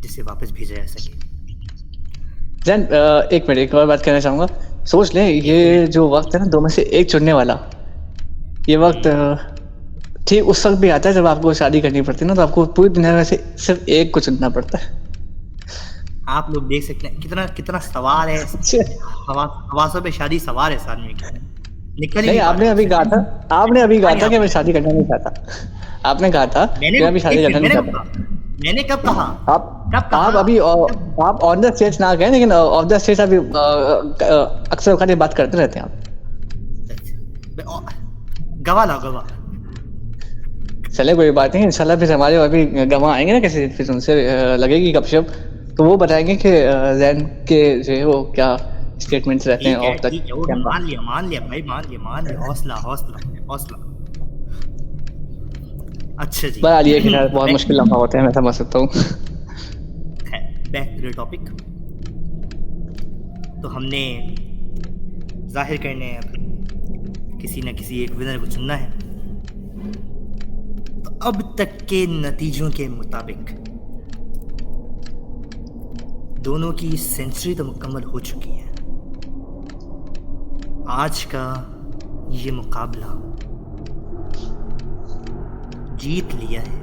जिसे वापस भेजा जा सके। जैन एक मिनट, एक और बात कहना चाहूँगा। सोच लें, ये जो वक्त है ना दो में से एक चुनने वाला, ये वक्त ठीक उस वक्त भी आता है जब आपको शादी करनी पड़ती है ना, तो आपको पूरी दुनिया में से सिर्फ एक को चुनना पड़ता है। आप लोग देख सकते हैं कितना कितना सवार है, हवासों पे शादी सवार है इस आदमी की। निकल ही नहीं, नहीं आपने पा अभी कहा था, आपने अभी कहा था कि मैं शादी करना नहीं चाहता। आपने कहा था कि मैं अभी शादी करना नहीं चाहता। मैंने कब कहा? आप अभी आप ऑन द स्टेज ना गए, लेकिन ऑफ द स्टेज अभी अक्सर वक्त बात करते रहते हैं आप। गवाह लाओ, गवाह। चले कोई बात नहीं, इंशाल्लाह फिर हमारे अभी गवाह आएंगे ना किसी, फिर उनसे लगेगी गपशप, तो वो बताएंगे कि जैन के जो है वो क्या स्टेटमेंट्स रहते हैं ऑफ द कैमरा। मान लिया भाई, मान लिया। हौसला। अच्छा जी, बता लिए कि बहुत मुश्किल लम्हा होता है, मैं समझ सकता हूँ। Back to the topic. तो हमने जाहिर करने हैं किसी न किसी एक विनर को चुनना है। तो अब तक के नतीजों के मुताबिक दोनों की सेंचुरी तो मुकम्मल हो चुकी है। आज का ये मुकाबला जीत लिया है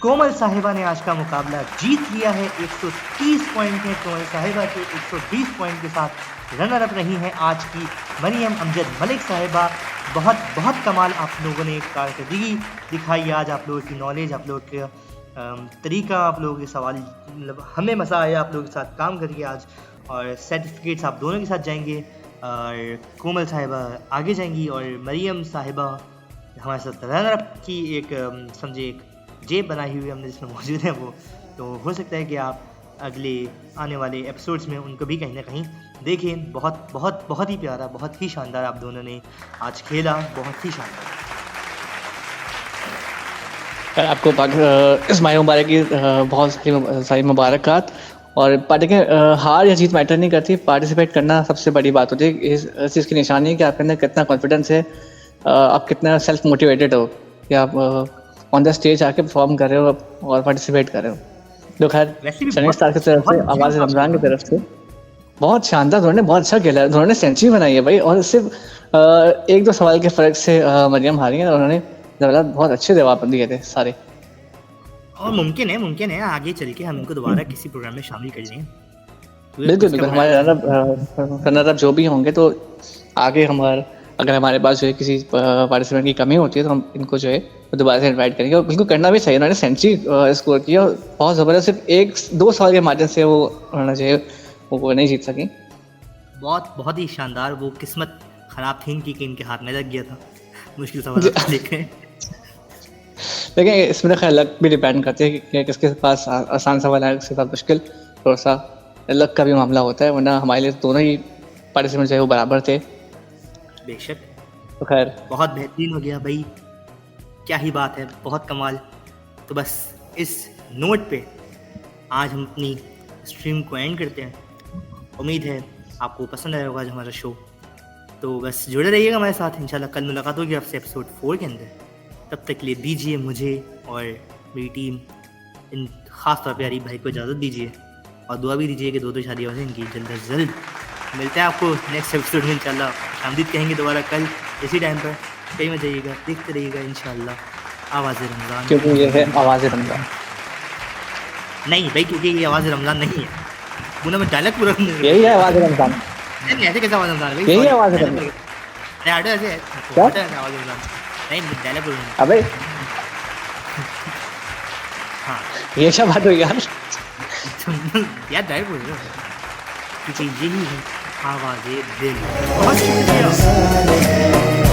कोमल साहिबा ने। आज का मुकाबला जीत लिया है। 130 पॉइंट है कोमल साहिबा के, 120 पॉइंट के साथ रनर अप रही हैं आज की मरियम अमजद मलिक साहिबा। बहुत कमाल आप लोगों ने कारकर्दगी दिखाई आज। आप लोगों की नॉलेज, आप लोगों के तरीका, आप लोगों के सवाल, मतलब हमें मज़ा आया आप लोगों के साथ काम करके आज। और सर्टिफिकेट्स आप दोनों के साथ जाएंगे और कोमल साहिबा आगे जाएंगी और मरियम साहिबा हमारे साथ रनर अप की एक समझे एक जेब बनाई हुई हमने जिसमें मौजूद है वो। तो हो सकता है कि आप अगले आने वाले एपिसोड्स में उनको भी कहीं ना कहीं देखें। बहुत ही प्यारा, बहुत ही शानदार आप दोनों ने आज खेला, बहुत ही शानदार। आपको इस माह मुबारक की बहुत सारी मुबारकबाद। और पार्टी के हार या जीत मैटर नहीं करती, पार्टिसिपेट करना सबसे बड़ी बात होती है। इस चीज़ की निशानी है कि आपके अंदर कितना कॉन्फिडेंस है, आप कितना सेल्फ मोटिवेटेड हो कि आप ऑन द स्टेज आके परफॉर्म कर रहे हो और पार्टिसिपेट कर रहे हो। तो खैर सनी स्टार की तरफ से, आवाज़ रमज़ान की तरफ से बहुत शानदार, उन्होंने बहुत अच्छा खेला है, उन्होंने सेंचुरी बनाई है भाई। और सिर्फ एक दो सवाल के फ़र्क से मरियम हारी है, उन्होंने बहुत अच्छे जवाब दिए थे सारे। और मुमकिन है आगे चल के हम इनको दोबारा किसी प्रोग्राम में शामिल कर लें। बिल्कुल, हमारे रनर अप जो भी होंगे तो आगे अगर हमारे पास जो है किसी पार्टिसिपेंट की कमी होती है तो हम इनको जो है दोबारा से इनवाइट करेंगे। और बिल्कुल करना भी चाहिए, उन्होंने सेंचुरी स्कोर किया बहुत ज़बरदस्त। सिर्फ एक दो सवाल के माध्यम से वो उन्होंने जो है वो नहीं जीत सकी। बहुत ही शानदार। वो किस्मत ख़राब थी इनकी कि इनके हाथ में लग गया था मुश्किल सवाल लेके। लेकिन इसमें खैर लक भी डिपेंड करती है कि किसके पास आसान सवाल है, किसके पास मुश्किल। थोड़ा सा लक का भी मामला होता है, वरना हमारे लिए दोनों ही पार्टिसिपेंट जो है वो बराबर थे। बेशक। तो खैर बहुत बेहतरीन हो गया भाई, क्या ही बात है, बहुत कमाल। तो बस इस नोट पे आज हम अपनी स्ट्रीम को एंड करते हैं। उम्मीद है आपको पसंद आया होगा आज हमारा शो। तो बस जुड़े रहिएगा हमारे साथ, इंशाल्लाह कल मुलाकात होगी आपसे एपिसोड 4 के अंदर। तब तक के लिए दीजिए मुझे और मेरी टीम, इन ख़ास तौर पे अरीब भाई को इजाज़त दीजिए और दुआ भी दीजिए कि दो शादियाँ हो जाएंगी जल्द से जल्द। मिलते हैं आपको नेक्स्ट एपिसोड में इंशाल्लाह। शामदीद कहेंगे दोबारा कल इसी टाइम पर। कहीं मत जाइएगा, देखते रहिएगा इंशाल्लाह आवाज़ रमज़ान। क्योंकि ये है आवाज़ रमज़ान नहीं भाई, क्योंकि ये आवाज़ रमज़ान नहीं है। पूरा मैं डायलॉग पूरा यही है आवाज़ रमज़ान। नहीं ऐसे कैसे आवाज़ रमज़ान भाई, यही है आवाज़ रमज़ान। अरे आडो ऐसे है क्या आवाज़ रमज़ान नहीं, डायलॉग पूरा अबे हाँ ये क्या बात हुई यार। यार डायलॉग बोल रहे हो क्योंकि यही है आवाज़ दिल। बहुत शुक्रिया।